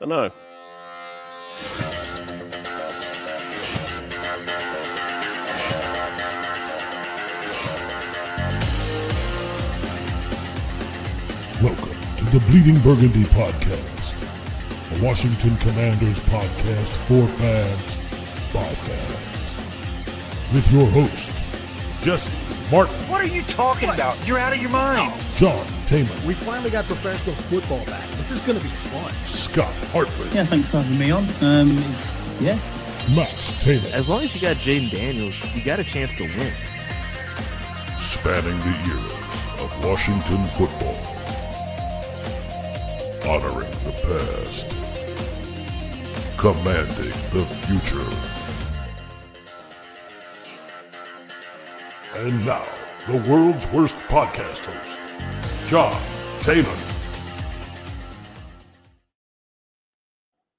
I know. Welcome to the Bleeding Burgundy podcast, a Washington Commanders podcast for fans, by fans. With your host, Jesse Martin. What are you talking about? You're out of your mind. John Taman. We finally got professional football back. This is going to be fun. Scott Hartley. Yeah, thanks for having me on. Max Taylor. As long as you got Jaden Daniels, you got a chance to win. Spanning the eras of Washington football. Honoring the past. Commanding the future. And now, the world's worst podcast host, John Taylor.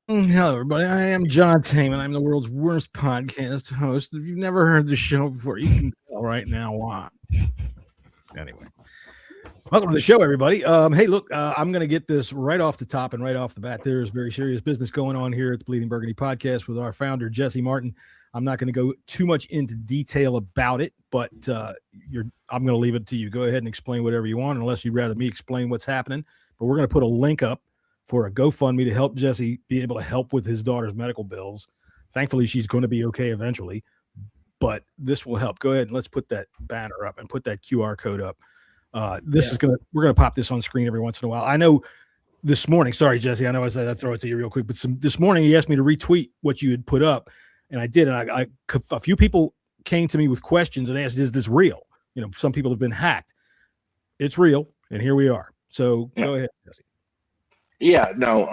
Hello, everybody. I am John Taman. I'm the world's worst podcast host. If you've never heard the show before, you can tell right now why. Anyway, welcome to the show, everybody. Hey, look, I'm going to get this right off the top and right off the bat. There's very serious business going on here at the Bleeding Burgundy podcast with our founder, Jesse Martin. I'm not going to go too much into detail about it, but I'm going to leave it to you. Go ahead and explain whatever you want, unless you'd rather me explain what's happening. But we're going to put a link up for a GoFundMe to help Jesse be able to help with his daughter's medical bills. Thankfully, she's going to be okay eventually, but this will help. Go ahead and let's put that banner up and put that QR code up. We're going to pop this on screen every once in a while. I know this morning, sorry, Jesse, I know I said I'd throw it to you real quick, but this morning he asked me to retweet what you had put up, and I did. And a few people came to me with questions and asked, is this real? You know, some people have been hacked. It's real, and here we are. So Go ahead, Jesse. Yeah, no.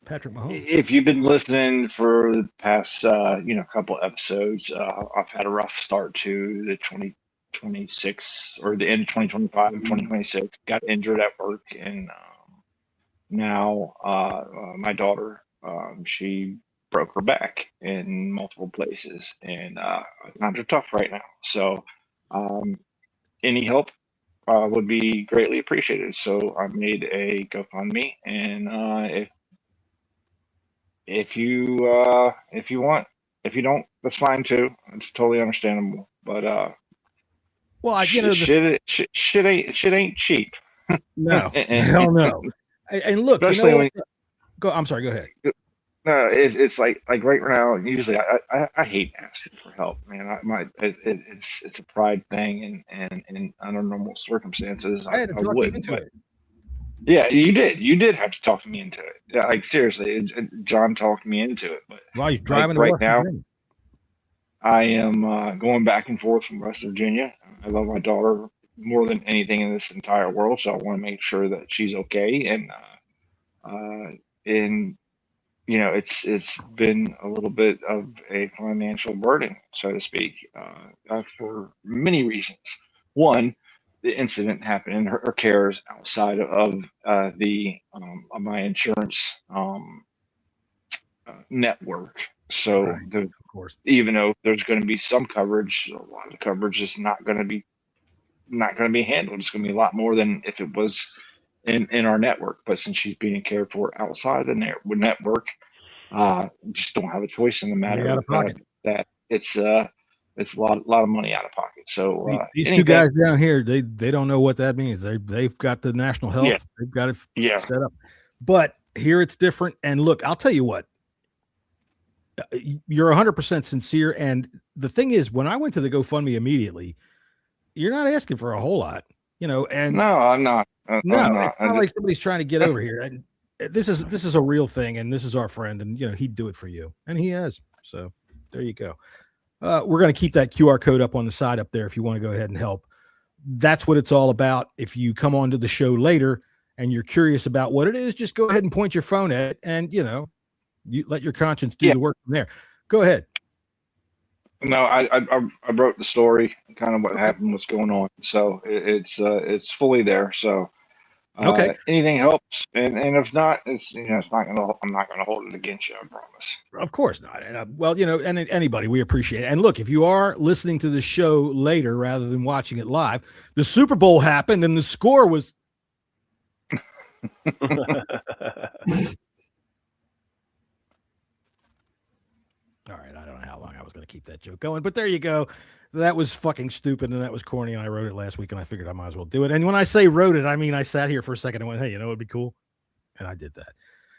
Patrick Mahomes. If you've been listening for the past, couple episodes, I've had a rough start to the 2026 or the end of 2025, 2026. Got injured at work, and now my daughter, she broke her back in multiple places, and times are tough right now. So, any help would be greatly appreciated. So I made a GoFundMe, and if you want, if you don't, that's fine too. It's totally understandable. But shit ain't cheap. No, hell no. And look, especially I'm sorry. Go ahead. No, it's like right now. Usually, I hate asking for help, man. It's a pride thing, and under normal circumstances, I would. But yeah, you did. You did have to talk me into it. Yeah, like seriously, John talked me into it. But while you're driving right now, I am going back and forth from West Virginia. I love my daughter more than anything in this entire world, so I want to make sure that she's okay. And you know, it's been a little bit of a financial burden, so to speak, for many reasons. One, the incident happened in her care is outside of my insurance network. So right. Of course, even though there's going to be some coverage, a lot of the coverage is not going to be handled. It's going to be a lot more than if it was in our network. But since she's being cared for outside the network, just don't have a choice in the matter of that it's a lot of money out of pocket. So these two guys down here, they don't know what that means. They've got the national health, they've got it set up. But here it's different. And look, I'll tell you what, you're 100% sincere. And the thing is, when I went to the GoFundMe immediately, you're not asking for a whole lot, you know. And no, I'm not. It's not like somebody's trying to get over here. And this is a real thing, and this is our friend, and you know he'd do it for you, and he has. So there you go. We're going to keep that QR code up on the side up there if you want to go ahead and help. That's what it's all about. If you come on to the show later and you're curious about what it is, just go ahead and point your phone at it, and you know, you let your conscience do the work from there. Go ahead. No, I wrote the story, kind of what happened, what's going on. So it's fully there. So okay, anything helps, and if not, I'm not gonna hold it against you. I promise. Of course not. And well, you know, and anybody, we appreciate it. And look, if you are listening to the show later rather than watching it live, the Super Bowl happened, and the score was All right, I don't know how long I was going to keep that joke going, but there you go. That was fucking stupid, and that was corny, and I wrote it last week, and I figured I might as well do it. And when I say wrote it, I mean I sat here for a second and went, hey, you know what would be cool? And I did that.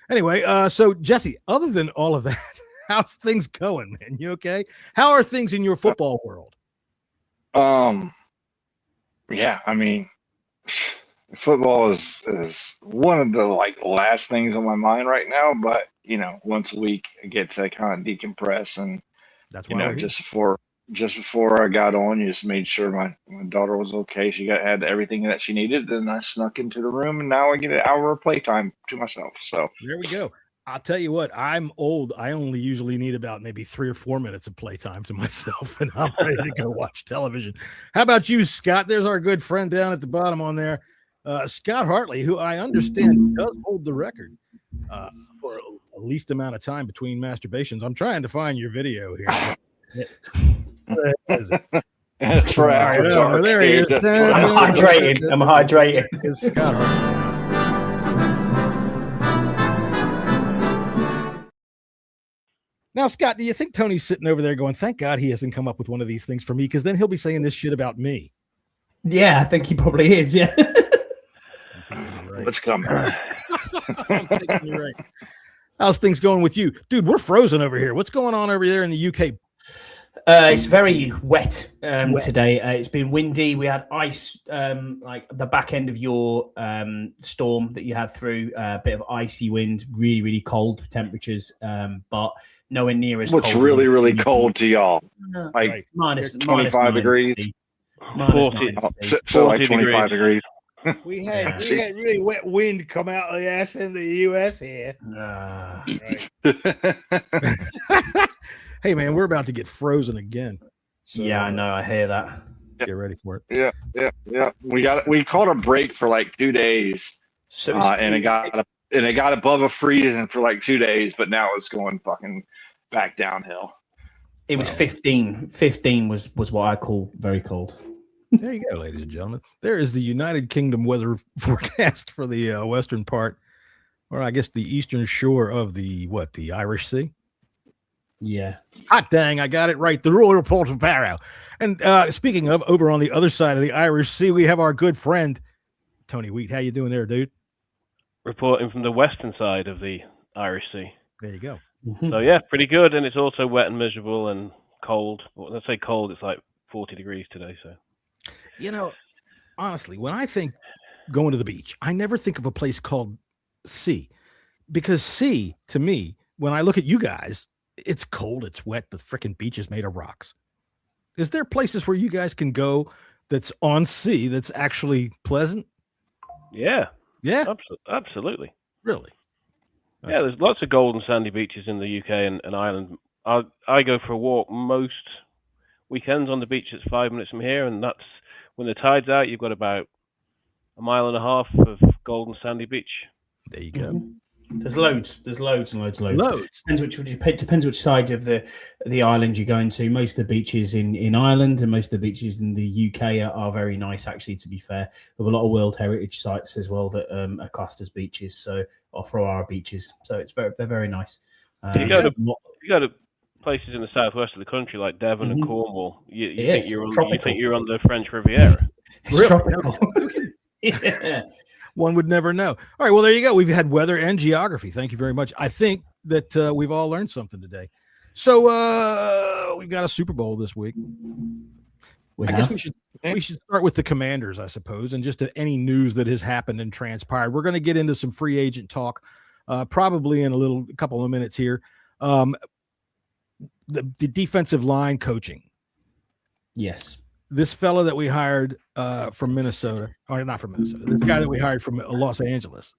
Anyway, so Jesse, other than all of that, how's things going, man? You okay? How are things in your football world? Yeah, I mean, football is one of the last things on my mind right now, but once a week I get to kind of decompress, and that's why just before I got on, you just made sure my daughter was okay. She had everything that she needed, and I snuck into the room, and now I get an hour of playtime to myself. So there we go. I'll tell you what, I'm old. I only usually need about maybe 3 or 4 minutes of playtime to myself, and I'm ready to go watch television. How about you, Scott? There's our good friend down at the bottom on there, Scott Hartley, who I understand does hold the record for a least amount of time between masturbations. I'm trying to find your video here. Where is it? That's right. There he is. I'm hydrating. It's Scott Hartley. Now, Scott, do you think Tony's sitting over there going, thank God he hasn't come up with one of these things for me, because then he'll be saying this shit about me? Yeah, I think he probably is, yeah. Right. What's coming? I'm thinking you're right. How's things going with you? Dude, we're frozen over here. What's going on over there in the UK? It's very wet today. It's been windy. We had ice, like the back end of your storm that you had through, a bit of icy wind, really, really cold temperatures, but nowhere near as cold. What's really, really cold to y'all? Like minus 25 degrees? Minus 40, so like 25 degrees. We had really wet wind come out of the ass in the U.S. here. Hey, man, we're about to get frozen again. So, yeah, I know. I hear that. Get ready for it. Yeah. We called a break for like 2 days, so and it got above a freezing for like 2 days, but now it's going fucking back downhill. It was 15. 15 was what I call very cold. There you go, ladies and gentlemen. There is the United Kingdom weather forecast for the western part, or I guess the eastern shore of the Irish Sea. Yeah. Hot dang, I got it right. The Royal Port of Barrow. And speaking of, over on the other side of the Irish Sea, we have our good friend, Tony Wheat. How you doing there, dude? Reporting from the western side of the Irish Sea. There you go. So, yeah, pretty good. And it's also wet and miserable and cold. Well, let's say cold, it's like 40 degrees today. So, honestly, when I think going to the beach, I never think of a place called sea. Because sea, to me, when I look at you guys, it's cold, it's wet, the freaking beach is made of rocks. Is there places where you guys can go that's on sea that's actually pleasant? Yeah. Yeah? Absolutely. Really? Okay. Yeah, there's lots of golden sandy beaches in the UK and Ireland. I go for a walk most weekends on the beach. It's 5 minutes from here, and that's when the tide's out. You've got about 1.5 miles of golden sandy beach. There you go. Mm-hmm. There's loads and loads. Depends which side of the island you're going to. Most of the beaches in Ireland and most of the beaches in the UK are very nice, actually, to be fair. We have a lot of World Heritage sites as well that are classed as beaches, so or our beaches. So they're very nice. You go to places in the southwest of the country like Devon and Cornwall. You think you're on the French Riviera. It's tropical. Yeah. One would never know. All right, well, there you go. We've had weather and geography. Thank you very much. I think that we've all learned something today. So we've got a Super Bowl this week. I guess we should start with the Commanders, I suppose, and just any news that has happened and transpired. We're going to get into some free agent talk, probably in a couple of minutes here. The defensive line coaching. Yes. This fella that we hired from Minnesota, or not from Minnesota, this guy that we hired from Los Angeles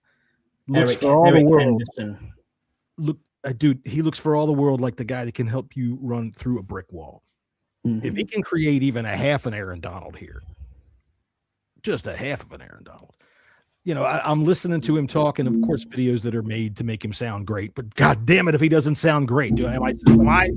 looks for all the world. Dude, he looks for all the world like the guy that can help you run through a brick wall. Mm-hmm. If he can create even a half an Aaron Donald here, just a half of an Aaron Donald. I'm listening to him talk, and of course, videos that are made to make him sound great. But God damn it, if he doesn't sound great, am I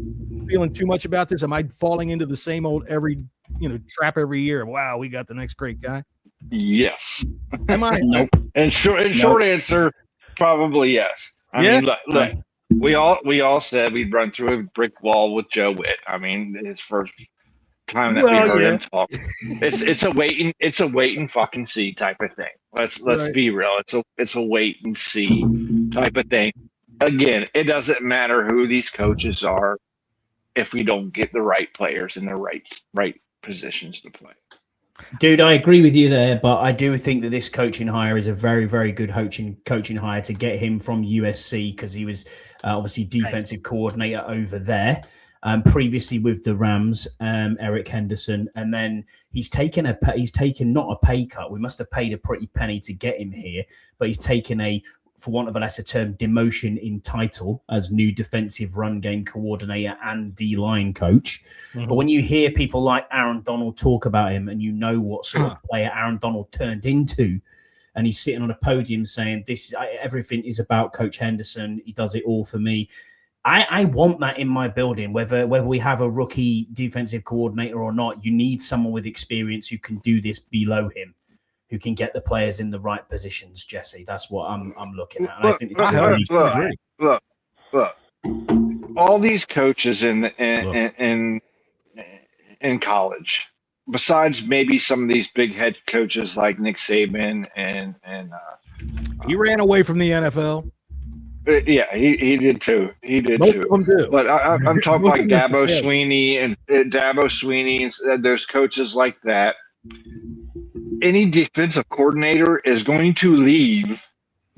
feeling too much about this? Am I falling into the same old trap every year? Wow, we got the next great guy. Yes. Am I? Nope. And short answer, Probably yes. I mean, look, we all said we'd run through a brick wall with Joe Witt. I mean, his first time that we heard him talk. It's a wait and fucking see type of thing. Let's be real. It's a wait and see type of thing. Again, it doesn't matter who these coaches are if we don't get the right players in the right positions to play. Dude, I agree with you there, but I do think that this coaching hire is a very, very good coaching hire to get him from USC, because he was obviously defensive coordinator over there. Previously with the Rams, Eric Henderson, and then he's taken not a pay cut. We must have paid a pretty penny to get him here, but he's taken a, for want of a lesser term, demotion in title as new defensive run game coordinator and D-line coach. Mm-hmm. But when you hear people like Aaron Donald talk about him, and you know what sort of player Aaron Donald turned into, and he's sitting on a podium saying, everything is about Coach Henderson. He does it all for me. I want that in my building, whether we have a rookie defensive coordinator or not. You need someone with experience who can do this below him, who can get the players in the right positions. Jesse, that's what I'm looking at. And I think look. All these coaches in college, besides maybe some of these big head coaches like Nick Saban and he ran away from the NFL. Yeah, he did too. Most of them do. But I'm talking like Dabo Sweeney and those coaches like that. Any defensive coordinator is going to leave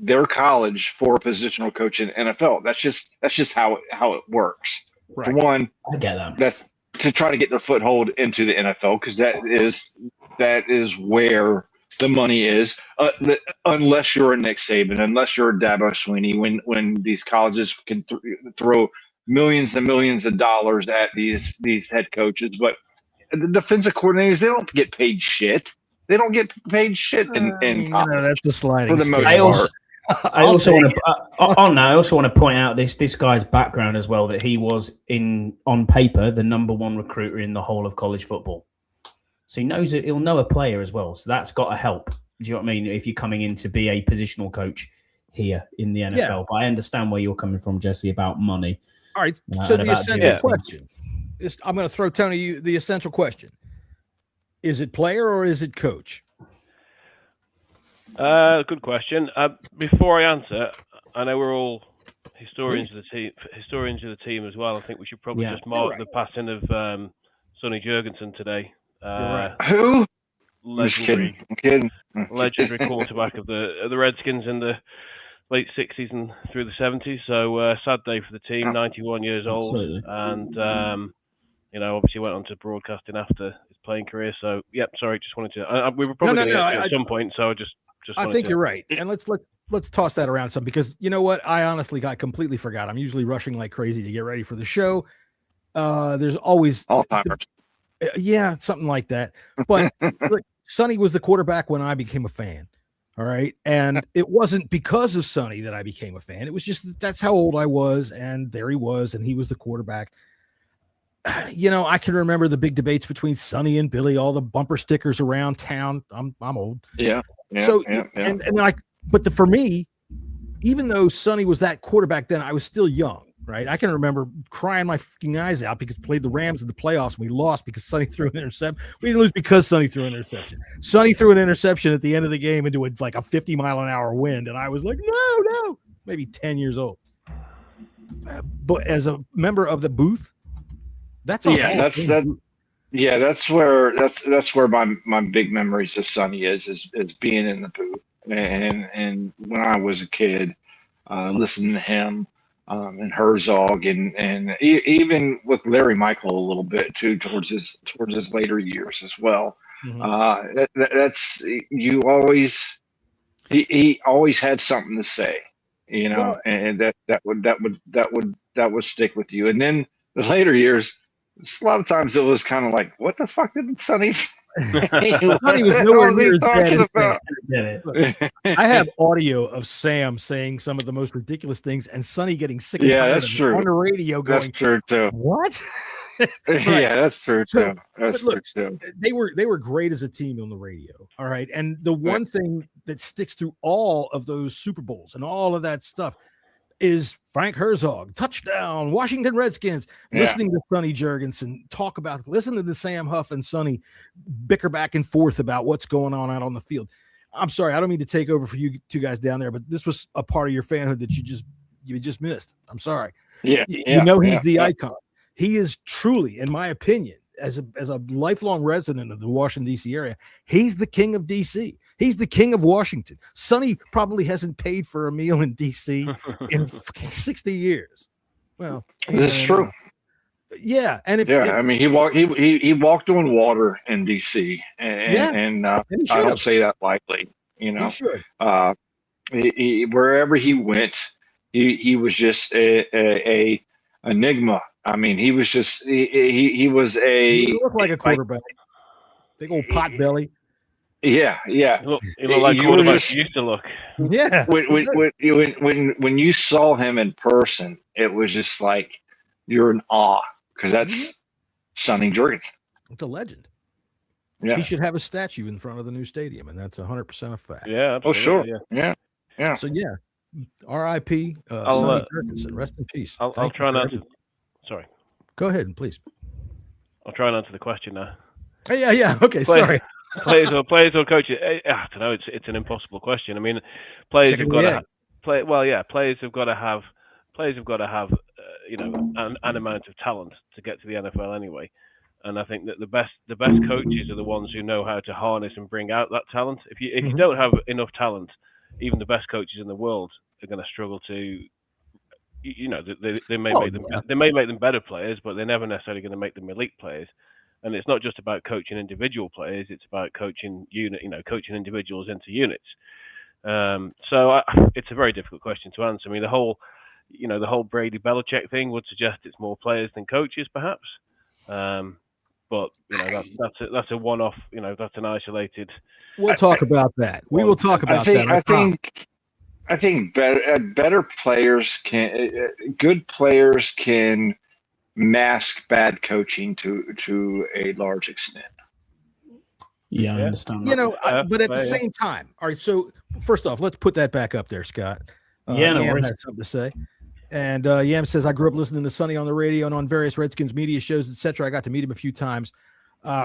their college for a positional coach in NFL. That's just how it works. Right. For one, I get that. That's to try to get their foothold into the NFL, because that is where the money is. Unless you're a Nick Saban, unless you're a Dabo Sweeney, when these colleges can throw millions and millions of dollars at these head coaches, but the defensive coordinators, they don't get paid shit. They don't get paid shit in college. That's a sliding for the most scale. I also want to point out this guy's background as well, that he was on paper the number one recruiter in the whole of college football. So he'll know a player as well. So that's got to help. Do you know what I mean? If you're coming in to be a positional coach here in the NFL. Yeah. But I understand where you're coming from, Jesse, about money. All right. So the essential question is, I'm going to throw Tony the essential question. Is it player or is it coach? Good question. Before I answer, I know we're all historians of the team as well. I think we should probably just mark the passing of Sonny Jurgensen today. Who? Legendary quarterback of the Redskins in the late 60s and through the 70s. So sad day for the team. 91 years old, and obviously went on to broadcasting after his playing career. So sorry, just wanted to. We were probably going to get to at some point, so just. I think you're right, and let's toss that around some, because you know what? I honestly completely forgot. I'm usually rushing like crazy to get ready for the show. There's always Alzheimer's. Something like that. But look, Sonny was the quarterback when I became a fan. All right. And it wasn't because of Sonny that I became a fan. It was just that's how old I was. And there he was. And he was the quarterback. I can remember the big debates between Sonny and Billy, all the bumper stickers around town. I'm old. Yeah. But for me, even though Sonny was that quarterback then, I was still young. Right. I can remember crying my fucking eyes out because we played the Rams in the playoffs and we lost because Sonny threw an interception. We didn't lose because Sonny threw an interception. Sonny threw an interception at the end of the game into a 50-mile-an-hour wind. And I was like, no, maybe 10 years old. But as a member of the booth, that's where my big memories of Sonny is being in the booth. And when I was a kid, listening to him. And Herzog and even with Larry Michael a little bit too towards his later years as well. Mm-hmm. He always had something to say, and that would stick with you. And then the later years, a lot of times it was kind of like, what the fuck did Sonny say? Sonny was nowhere near as bad. I have audio of Sam saying some of the most ridiculous things, and Sonny getting sick. Yeah, that's true. On the radio, going, that's true too. What? Yeah, that's true So, too. That's but look, true too. they were great as a team on the radio. All right. And the one thing that sticks through all of those Super Bowls and all of that stuff is Frank Herzog, touchdown, Washington Redskins, listening to Sonny Jurgensen listening to Sam Huff and Sonny bicker back and forth about what's going on out on the field. I'm sorry, I don't mean to take over for you two guys down there, but this was a part of your fanhood that you just missed. I'm sorry. Yeah, He's the icon. He is truly, in my opinion, as a lifelong resident of the Washington, D.C. area, he's the king of D.C. He's the king of Washington. Sonny probably hasn't paid for a meal in D.C. in 60 years. Well, that's true. Yeah, and I mean, he walked on water in D.C. and I don't say that lightly. You know, wherever he went, he was just a enigma. I mean, he was just he was a. He looked like a quarterback, big old pot belly. Yeah. He looked like quarterbacks used to look. Yeah. When you saw him in person, it was just like you're in awe because that's Sonny Jurgensen. It's a legend. Yeah. He should have a statue in front of the new stadium, and that's 100% a fact. Yeah. Absolutely. Oh, sure. Yeah. So R.I.P. Sonny Jurgensen. Rest in pease. I'll try not to. Sorry. Go ahead, please. I'll try and answer the question now. Yeah. Okay. Sorry. Players or coaches? I don't know. It's an impossible question. I mean, players have got to have play. Well, yeah, players have got to have an amount of talent to get to the NFL anyway. And I think that the best coaches are the ones who know how to harness and bring out that talent. If you don't have enough talent, even the best coaches in the world are going to struggle to. They may make them better players, but they're never necessarily going to make them elite players. And it's not just about coaching individual players; it's about coaching coaching individuals into units. So it's a very difficult question to answer. I mean, the whole Brady Belichick thing would suggest it's more players than coaches, perhaps. But that's a one-off. That's an isolated. We'll talk about that. We will talk about that. I think better players good players can mask bad coaching to a large extent. Yeah, I understand that. But at the same time, all right. So first off, let's put that back up there, Scott. Yam had something to say, and Yam says, "I grew up listening to Sonny on the radio and on various Redskins media shows, etc. I got to meet him a few times.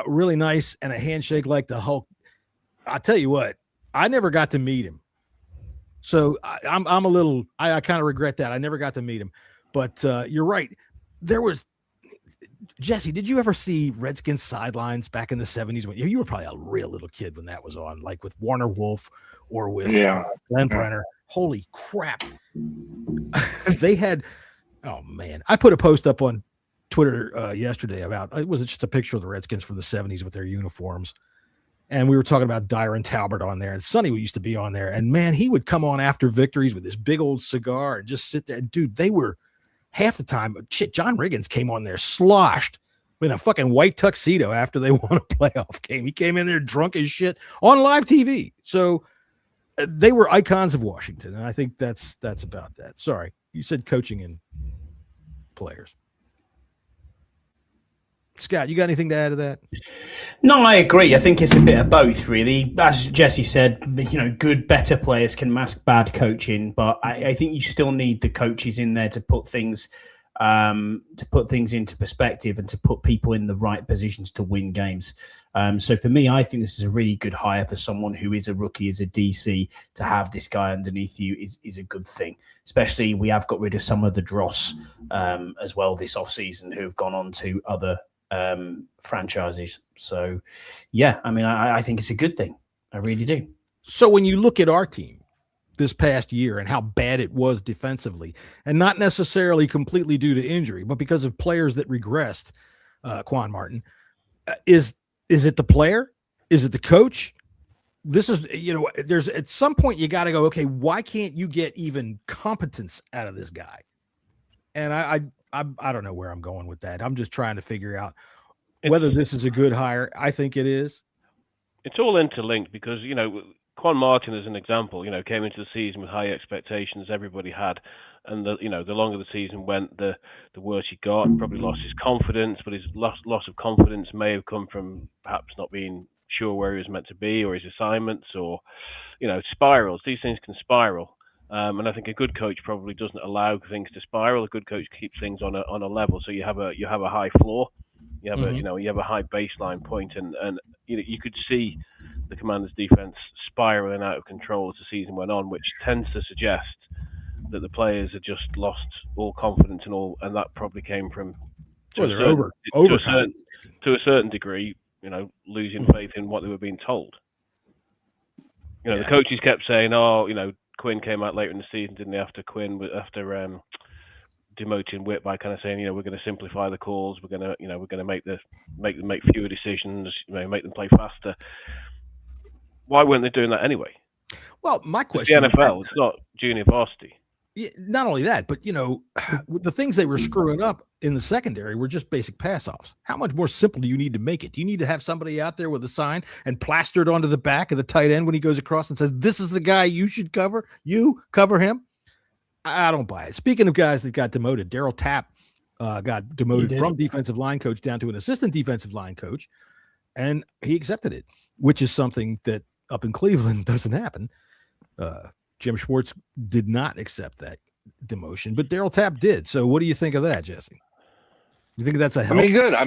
Really nice and a handshake like the Hulk. I'll tell you what, I never got to meet him, so I'm a little. I kind of regret that. I never got to meet him, but you're right. There was Jesse. Did you ever see Redskins sidelines back in the 70s? When you were probably a real little kid when that was on, like with Warner Wolf or with Glenn Brenner. Holy crap! They had. Oh man, I put a post up on Twitter yesterday about it was just a picture of the Redskins from the 70s with their uniforms, and we were talking about Dyron Talbert on there, and Sonny used to be on there, and man, he would come on after victories with this big old cigar and just sit there. Dude, they were. Half the time, John Riggins came on there sloshed in a fucking white tuxedo after they won a playoff game. He came in there drunk as shit on live TV. So they were icons of Washington, and I think that's about that. Sorry, you said coaching and players. Scott, you got anything to add to that? No, I agree. I think it's a bit of both, really. As Jesse said, good, better players can mask bad coaching, but I think you still need the coaches in there to put things into perspective and to put people in the right positions to win games. So for me, I think this is a really good hire for someone who is a rookie, as a DC. To have this guy underneath you is a good thing. Especially we have got rid of some of the dross as well this offseason who have gone on to other franchises. So yeah, I mean, I think it's a good thing. I really do. So when you look at our team this past year and how bad it was defensively, and not necessarily completely due to injury, but because of players that regressed, Quan Martin, is it the player? Is it the coach? This is, there's at some point you got to go, okay, why can't you get even competence out of this guy? And I don't know where I'm going with that. I'm just trying to figure out whether this is a good hire. I think it is. It's all interlinked because, Quan Martin, as an example, came into the season with high expectations. Everybody had, and the longer the season went, the worse he got. Probably lost his confidence, but his loss of confidence may have come from perhaps not being sure where he was meant to be, or his assignments, or spirals. These things can spiral, and I think a good coach probably doesn't allow things to spiral. A good coach keeps things on a level, so you have a high floor, you have you have a high baseline point, and you could see the Commanders' defense spiraling out of control as the season went on, which tends to suggest that the players had just lost all confidence and that probably came from to a certain degree, losing faith in what they were being told. The coaches kept saying, Quinn came out later in the season, didn't he? After demoting Whit by kind of saying, we're going to simplify the calls, we're going to make them make fewer decisions, make them play faster. Why weren't they doing that anyway? Well, my question: it's the NFL, it's not junior varsity. Yeah, not only that, but the things they were screwing up in the secondary were just basic pass-offs. How much more simple do you need to make it? Do you need to have somebody out there with a sign and plastered onto the back of the tight end when he goes across and says, "This is the guy you should cover. You cover him"? I don't buy it. Speaking of guys that got demoted, Daryl Tapp got demoted from defensive line coach down to an assistant defensive line coach, and he accepted it, which is something that up in Cleveland doesn't happen. Jim Schwartz did not accept that demotion, but Daryl Tapp did. So what do you think of that, Jesse? You think that's a help? Good. I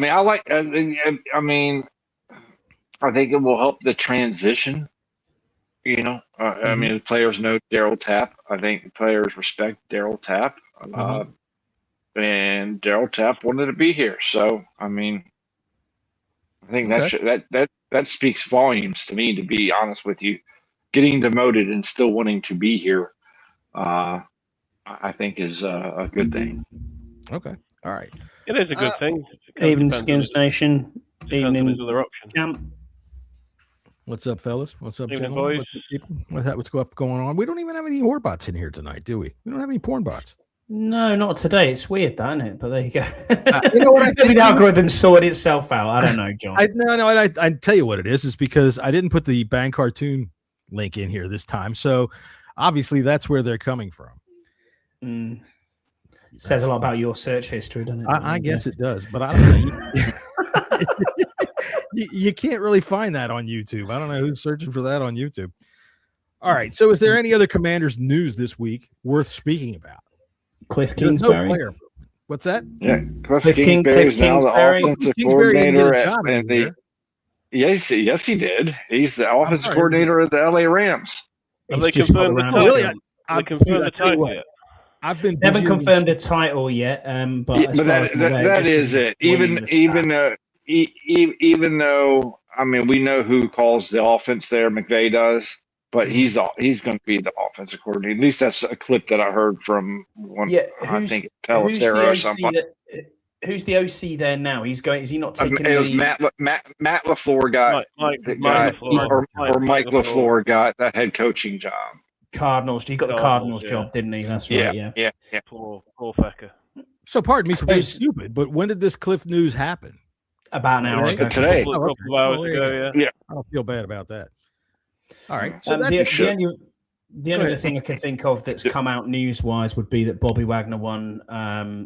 think it will help the transition. The players know Daryl Tapp. I think the players respect Daryl Tapp. And Daryl Tapp wanted to be here. So, I think that speaks volumes to me, to be honest with you. Getting demoted and still wanting to be here, I think is a good thing. Okay. All right. It is a good thing. Even Skins Nation, evening camp. What's up, fellas? What's up, evening, gentlemen? boys? What's going on? We don't even have any whore bots in here tonight, do we? We don't have any porn bots. No, not today. It's weird, that, isn't it? But there you go. You know what I think? The algorithm sorted itself out. I don't know, John. I tell you what it is because I didn't put the Bang Cartoon link in here this time. So obviously that's where they're coming from. Says a lot about your search history, doesn't it? I guess it does, but I don't know. You can't really find that on YouTube. I don't know who's searching for that on YouTube. All right. So is there any other Commanders news this week worth speaking about? Cliff Kingsbury. What's that? Yeah, Cliff Kingsbury is now the offensive coordinator Yes, he did. He's the offensive coordinator of the LA Rams. Have they confirmed the title? They confirmed the title yet? They haven't confirmed a title yet, but that is it. Even though we know who calls the offense there, McVay does, but he's going to be the offensive coordinator. At least that's a clip that I heard from one. I think Pelotera or something. Who's the OC there now? He's going. Is he not taking? It was Matt LaFleur got Mike LaFleur got the head coaching job. Cardinals. He got the Cardinals job, didn't he? That's right. Yeah. Poor Fecker. So pardon me for being stupid, but when did this Cliff news happen? About an hour ago. Today. A couple of hours ago. Yeah. I don't feel bad about that. All right. So the only other thing I can think of that's come out news-wise would be that Bobby Wagner won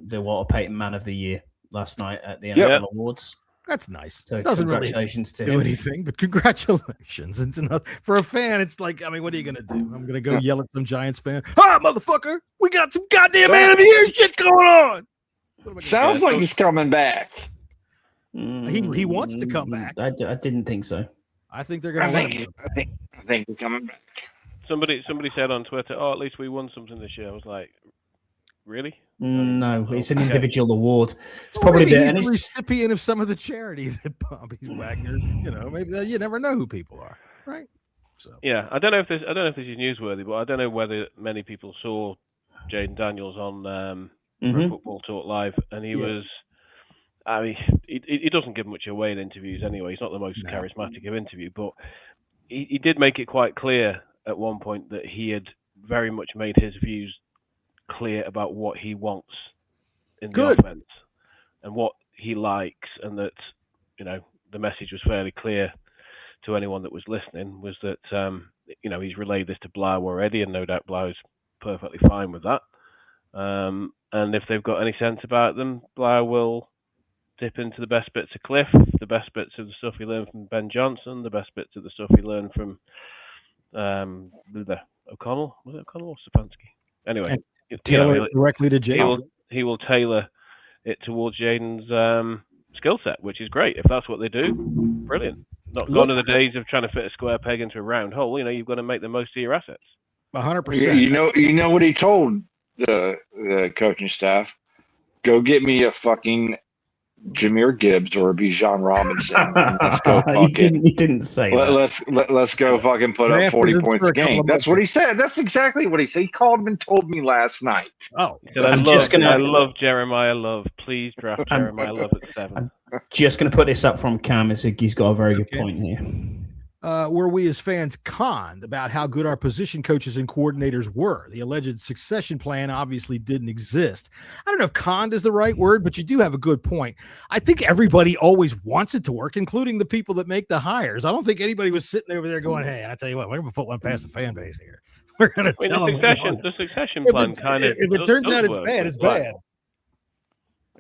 the Walter Payton Man of the Year last night at the NFL Awards. That's nice. So doesn't congratulations really to do him. anything, but congratulations. It's enough. For a fan, it's like, what are you going to do? I'm going to go yell at some Giants fan. Ah, motherfucker, we got some goddamn Man of the Year shit going on. Sounds like he's coming back. He wants to come back. I didn't think so. I think they're going to let him. I think he's coming back. Somebody said on Twitter, "Oh, at least we won something this year." I was like, "Really?" No, it's an individual award. It's probably he's the recipient of some of the charity that Bobby Wagner. Maybe you never know who people are, right? So yeah, I don't know if this is newsworthy, but I don't know whether many people saw Jaden Daniels on Pro Football Talk Live, and he was. I mean, he doesn't give much away in interviews anyway. He's not the most charismatic of interview, but he did make it quite clear at one point that he had very much made his views clear about what he wants in the offense and what he likes, and that the message was fairly clear to anyone that was listening, was that he's relayed this to Blau already, and no doubt Blau's perfectly fine with that. And if they've got any sense about them, Blau will dip into the best bits of Cliff, the best bits of the stuff he learned from Ben Johnson, the best bits of the stuff he learned from O'Connell. Was it O'Connell or Stefanski? Anyway, tailor directly to Jaden. He will tailor it towards Jaden's skill set, which is great. If that's what they do, brilliant. Not gone are the days of trying to fit a square peg into a round hole. You've got to make the most of your assets. 100%. You know what he told the coaching staff? Go get me a fucking Jahmyr Gibbs or a Bijan Robinson. And let's go fucking. He didn't say that. Let's go fucking put up 40 points a game. That's what he said. That's exactly what he said. He called him and told me last night. Oh, I love Jeremiah Love. Please draft Jeremiah Love at 7. I'm just going to put this up from Cam. He's got a very good point here. Were we as fans conned about how good our position coaches and coordinators were? The alleged succession plan obviously didn't exist. I don't know if conned is the right word, but you do have a good point. I think everybody always wants it to work, including the people that make the hires. I don't think anybody was sitting over there going, hey, I tell you what, we're going to put one past the fan base here. We're going to tell them. The succession plan kind of. If it turns out it's bad, it's bad.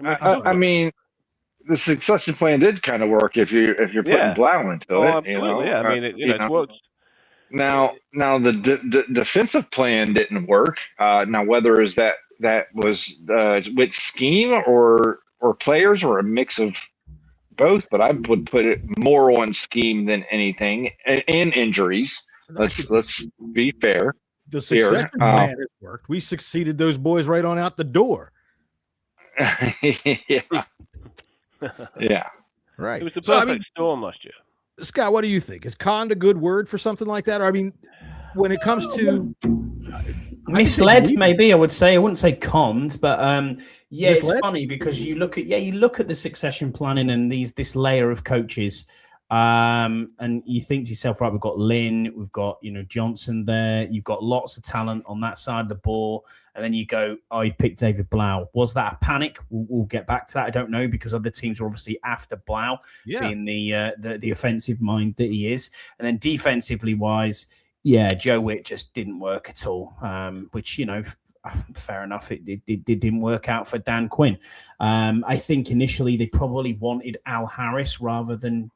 I mean, the succession plan did kind of work if you're putting Blau into it. Absolutely. Yeah, I mean, it works. Now the defensive plan didn't work. Now whether is that was with scheme or players or a mix of both, but I would put it more on scheme than anything, and injuries. Let's be fair. The succession plan has worked. We succeeded those boys right on out the door. Yeah. Yeah. Right. It was the perfect storm last year. Scott, what do you think? Is conned a good word for something like that? Or, I mean, when it comes to misled, maybe I would say. I wouldn't say conned, but yeah, misled? It's funny because you look at the succession planning and this layer of coaches, and you think to yourself, right, we've got Lynn, we've got Johnson there, you've got lots of talent on that side of the ball. And then you go, you picked David Blau. Was that a panic? We'll get back to that. I don't know, because other teams were obviously after Blau, being the offensive mind that he is. And then defensively wise, Joe Witt just didn't work at all, which, fair enough. It didn't work out for Dan Quinn. I think initially they probably wanted Al Harris rather than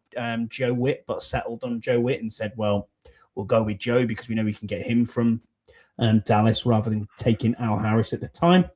Joe Witt, but settled on Joe Witt and said, well, we'll go with Joe because we know we can get him from Dallas rather than taking Al Harris at the time.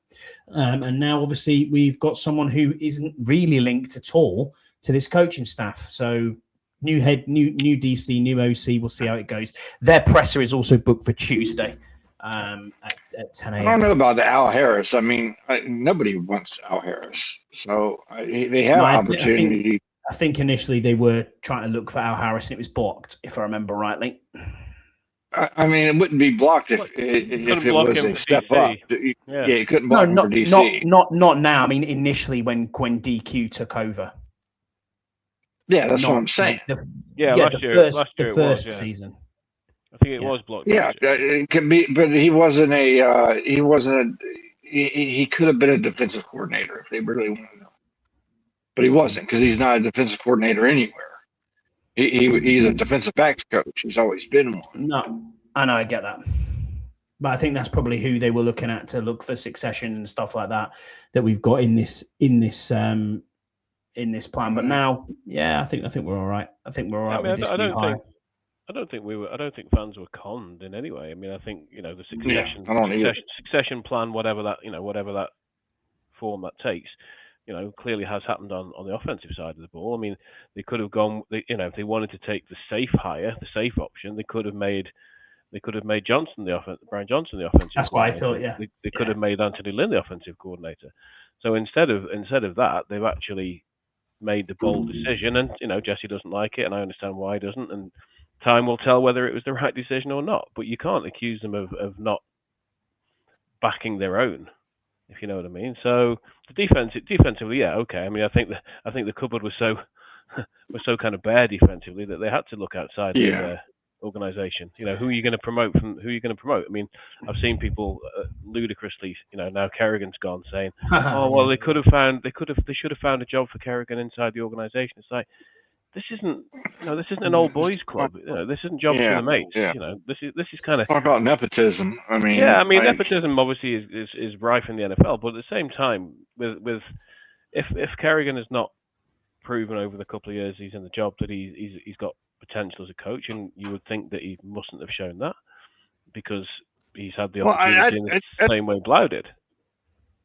And now obviously we've got someone who isn't really linked at all to this coaching staff. So new head, new DC, new OC. We'll see how it goes. Their presser is also booked for Tuesday at 10 a.m. I don't know about the Al Harris. I mean, nobody wants Al Harris. So they have opportunity. I think initially they were trying to look for Al Harris and it was blocked, if I remember rightly. I mean, it wouldn't be blocked if it was a step up. Yeah, you couldn't block him for DC. Not now. I mean, initially when DQ took over. Yeah, that's what I'm saying. The first season. I think it was blocked. Yeah, it could be, but he wasn't he could have been a defensive coordinator if they really wanted to know. But he wasn't, because he's not a defensive coordinator anywhere. He's a defensive backs coach. He's always been one. No, I know, I get that. But I think that's probably who they were looking at to look for succession and stuff like that we've got in this plan. But now, I think we're all right. I think we're all right with this new hire. I don't think fans were conned in any way. I mean, I think the succession plan, whatever that form that takes, clearly has happened on the offensive side of the ball. I mean, they could have gone, if they wanted to take the safe hire, the safe option, they could have made Johnson Brian Johnson the offensive. That's what I thought. Yeah, they could have made Anthony Lynn the offensive coordinator. So instead of that, they've actually made the bold decision. And Jesse doesn't like it, and I understand why he doesn't. And time will tell whether it was the right decision or not. But you can't accuse them of not backing their own, if you know what I mean. So the defensively, okay. I mean, I think the cupboard was so kind of bare defensively that they had to look outside of their organization. Who are you going to promote? I mean, I've seen people ludicrously, now Kerrigan's gone, saying, "Oh well, they should have found a job for Kerrigan inside the organization." It's like, this isn't an old boys club. This isn't jobs for the mates. Yeah. This is kind of talk about nepotism. I mean, nepotism obviously is rife in the NFL, but at the same time, with if Kerrigan has not proven over the couple of years he's in the job that he's got potential as a coach, and you would think that he mustn't have shown that because he's had the opportunity in the same way Blau did.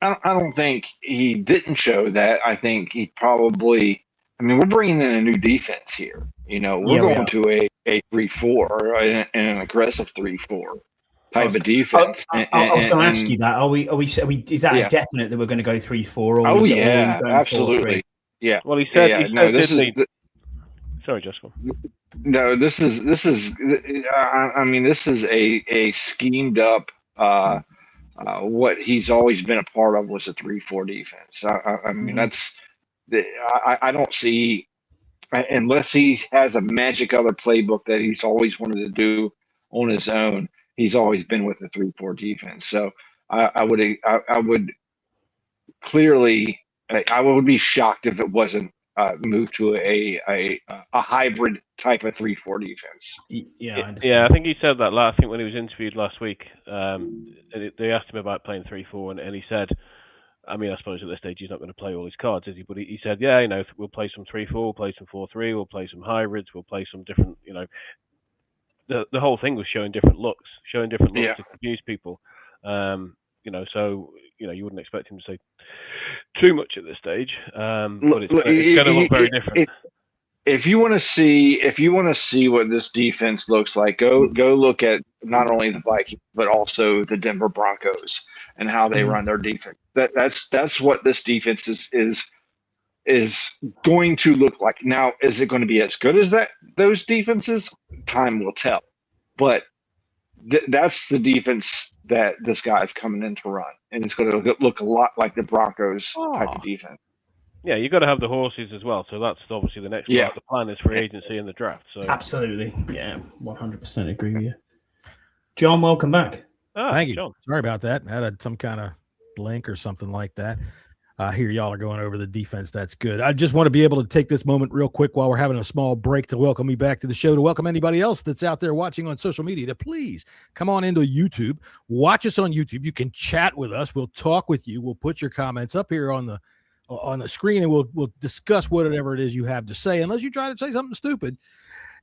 I don't think he didn't show that. I think he probably. I mean, we're bringing in a new defense here. We're going to a 3-4 and an aggressive 3-4 type of defense. I was going to ask you that. Are we? Is that a definite that we're going to go 3-4? Oh yeah, absolutely. 4-3? Yeah. Well, he said. Sorry, Jessica. No, this is. I mean, this is a schemed up. What he's always been a part of was a 3-4 defense. I mean, that's. I don't see, unless he has a magic other playbook that he's always wanted to do on his own. He's always been with the 3-4 defense. So I would clearly, I would be shocked if it wasn't moved to a hybrid type of 3-4 defense. I think he said that I think when he was interviewed last week. They asked him about playing 3-4, and he said. I mean, I suppose at this stage he's not going to play all his cards, is he? But he said, we'll play some 3-4, we'll play some 4-3, we'll play some hybrids, we'll play some different, the whole thing was showing different looks to confuse people. So, you wouldn't expect him to say too much at this stage, but it's going to look very different. If you want to see what this defense looks like, go look at not only the Vikings but also the Denver Broncos and how they run their defense. That's what this defense is going to look like. Now, is it going to be as good as those defenses? Time will tell. But that's the defense that this guy is coming in to run, and it's going to look a lot like the Broncos type of defense. Yeah, you've got to have the horses as well. So that's obviously the next part of the plan is free agency and the draft. So absolutely, 100% agree with you. John, welcome back. Thank you. John. Sorry about that. I had some kind of blink or something like that. Here y'all are going over the defense. That's good. I just want to be able to take this moment real quick while we're having a small break to welcome me back to the show, to welcome anybody else that's out there watching on social media to please come on into YouTube. Watch us on YouTube. You can chat with us. We'll talk with you. We'll put your comments up here on the screen, and we'll discuss whatever it is you have to say, unless you try to say something stupid.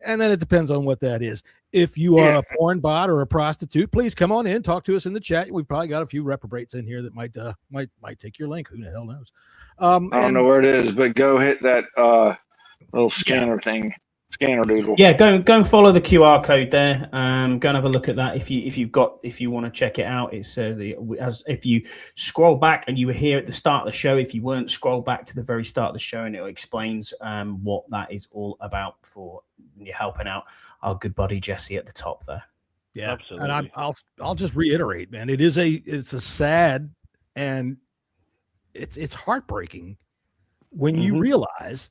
And then it depends on what that is. If you are a porn bot or a prostitute, please come on in, talk to us in the chat. We've probably got a few reprobates in here that might take your link. Who the hell knows? I don't know where it is, but go hit that little scanner thing. Scanner doodle. Yeah, go and follow the QR code there. Go and have a look at that if you want to check it out. It's if you scroll back and you were here at the start of the show. If you weren't, scroll back to the very start of the show and it explains what that is all about for you're helping out our good buddy Jesse at the top there. Yeah, absolutely. And I'll just reiterate, man. It's a sad and it's heartbreaking when you realize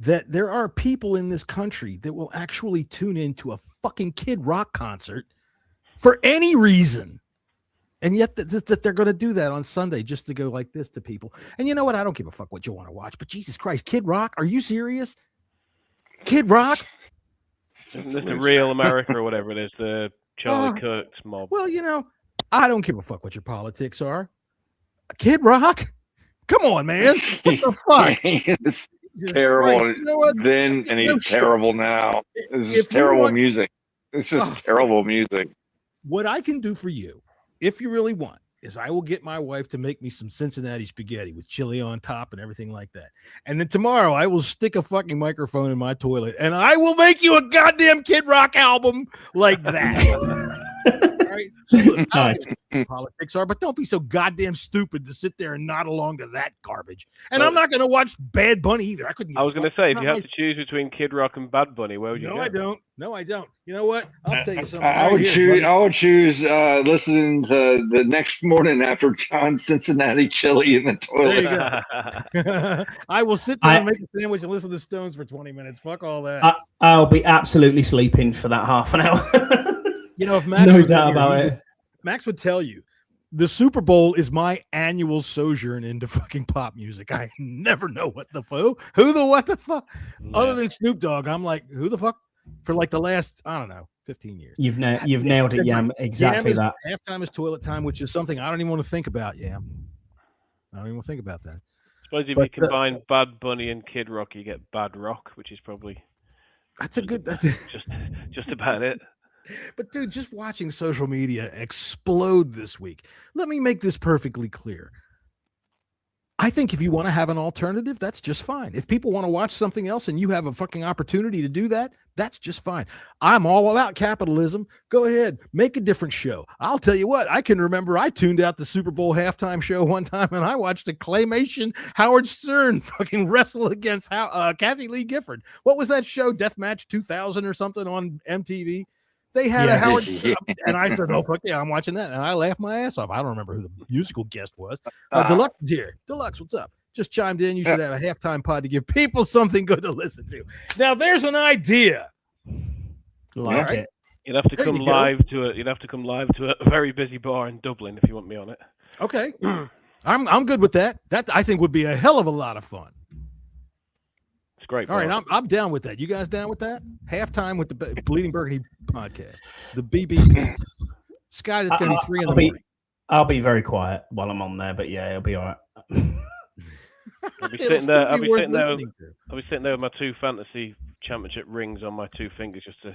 that there are people in this country that will actually tune into a fucking Kid Rock concert for any reason. And yet that they're going to do that on Sunday just to go like this to people. And you know what? I don't give a fuck what you want to watch, but Jesus Christ, Kid Rock? Are you serious? Kid Rock? Isn't this the Real America or whatever it is, the Charlie Kirk's mob? Well, I don't give a fuck what your politics are. Kid Rock? Come on, man. What the fuck? Terrible then, and he's terrible now. This is terrible music. This is terrible music. What I can do for you, if you really want, is I will get my wife to make me some Cincinnati spaghetti with chili on top and everything like that. And then tomorrow I will stick a fucking microphone in my toilet and I will make you a goddamn Kid Rock album like that. All right. So look, I don't know what politics are, but don't be so goddamn stupid to sit there and nod along to that garbage. And I'm not going to watch Bad Bunny either. I was going to say, if you have to choose between Kid Rock and Bad Bunny, where would you go? No, I don't. You know what? I'll tell you something. I would choose listening to the next morning after John's Cincinnati chili in the toilet. There you go. I will sit down and make a sandwich and listen to the Stones for 20 minutes. Fuck all that. I'll be absolutely sleeping for that half an hour. If Max no doubt about it. Max would tell you the Super Bowl is my annual sojourn into fucking pop music. I never know what the fuck, what the fuck. Yeah. Other than Snoop Dogg, I'm like, who the fuck? For like the last, I don't know, 15 years. You've nailed it, Yam. Exactly that. Halftime is toilet time, which is something I don't even want to think about, Yam. I don't even want to think about that. I suppose if you combine Bad Bunny and Kid Rock, you get Bad Rock, which is probably just about it. But dude, just watching social media explode this week. Let me make this perfectly clear. I think if you want to have an alternative, that's just fine. If people want to watch something else and you have a fucking opportunity to do that, that's just fine. I'm all about capitalism. Go ahead, make a different show. I'll tell you what, I can remember I tuned out the Super Bowl halftime show one time and I watched a claymation Howard Stern fucking wrestle against Kathy Lee Gifford. What was that show? Deathmatch 2000 or something on MTV? They had a Howard, and I said, "Oh fuck yeah, I'm watching that," and I laughed my ass off. I don't remember who the musical guest was. Deluxe is here. Deluxe, what's up? Just chimed in. You should have a halftime pod to give people something good to listen to. Now, there's an idea. Like it. You'd have to come live to it. You'd have to come live to a very busy bar in Dublin if you want me on it. Okay, I'm good with that. That I think would be a hell of a lot of fun. Great. All right, I'm down with that. You guys down with that? Halftime with the Bleeding Burgundy podcast, the BBP. Scott, it's going to be 3 in the morning. I'll be very quiet while I'm on there, but yeah, it'll be all right. I'll be sitting there. I'll be sitting there with my 2 fantasy championship rings on my 2 fingers, just to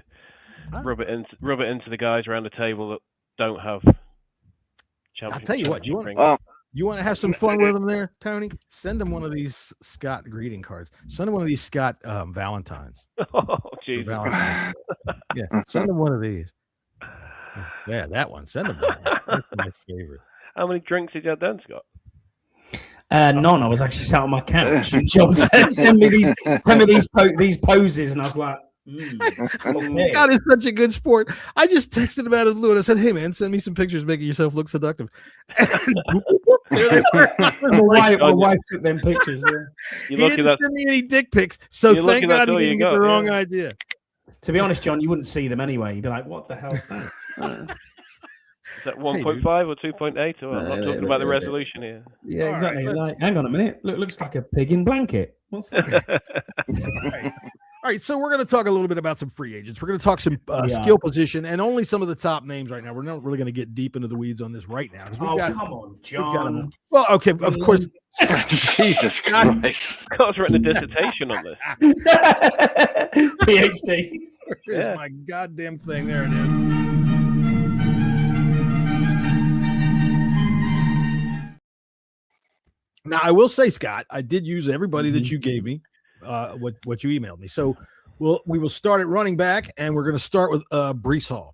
rub it into the guys around the table that don't have championship. I'll tell you what, you want to have some fun with them there, Tony? Send them one of these Scott greeting cards. Send them one of these Scott Valentines. Oh, Jesus. Yeah, send them one of these. Yeah, that one. Send them that one. That's my favorite. How many drinks did you have then, Scott? None. I was actually sat on my couch. And John said, "Send me these poses," and I was like, Scott is such a good sport. I just texted him out of the blue and I said, "Hey man, send me some pictures making yourself look seductive." My wife took them pictures. Yeah. He didn't send me any dick pics, so thank God he didn't get the wrong idea. To be honest, John, you wouldn't see them anyway. You'd be like, "What the hell's that?" Is that 1.5 or 2.8? Or I'm not talking about the resolution here. Yeah, exactly. Right, hang on a minute. Looks like a pig in blanket. What's that? All right, so we're going to talk a little bit about some free agents. We're going to talk some skill position and only some of the top names right now. We're not really going to get deep into the weeds on this right now. Come on, John. Well, okay, of course. Jesus Christ. Scott's written a dissertation on this. PhD. Here's my goddamn thing. There it is. Now, I will say, Scott, I did use everybody that you gave me. What you emailed me. So we will start at running back, and we're going to start with Breece Hall.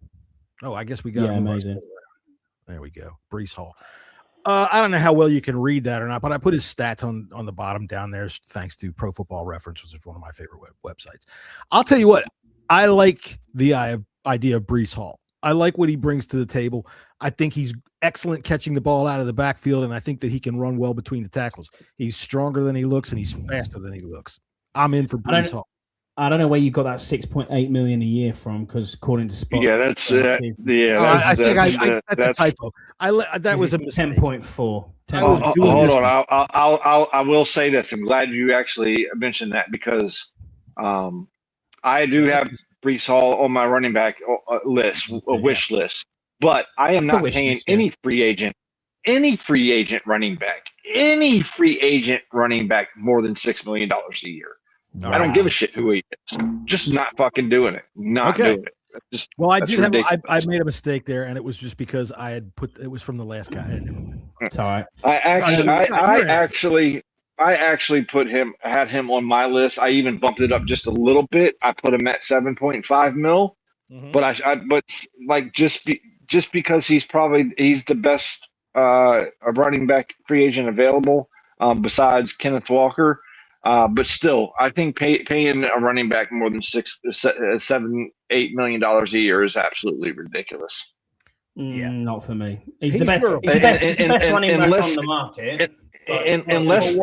Oh, I guess we got amazing. There we go, Breece Hall. I don't know how well you can read that or not, but I put his stats on the bottom down there, thanks to Pro Football Reference, which is one of my favorite websites. I'll tell you what, I like the idea of Breece Hall. I like what he brings to the table. I think he's excellent catching the ball out of the backfield, and I think that he can run well between the tackles. He's stronger than he looks, and he's faster than he looks. I'm in for Breece Hall. I don't know where you got that $6.8 million a year from, because according to Spot, that's a typo. That was a 10.4. Hold on, I will say this. I'm glad you actually mentioned that, because I do have Breece Hall on my running back list, wish list, but I am not paying any free agent running back more than $6 million a year. I don't give a shit who he is. Just not fucking doing it. Doing it. I made a mistake there, and it was just because I had it was from the last guy. It's all right. I actually had him on my list. I even bumped it up just a little bit. I put him at 7.5 mil, but just because he's the best running back free agent available besides Kenneth Walker. But still, I think paying a running back more than $7-8 million a year is absolutely ridiculous. Not for me. He's the best running back on the market. Unless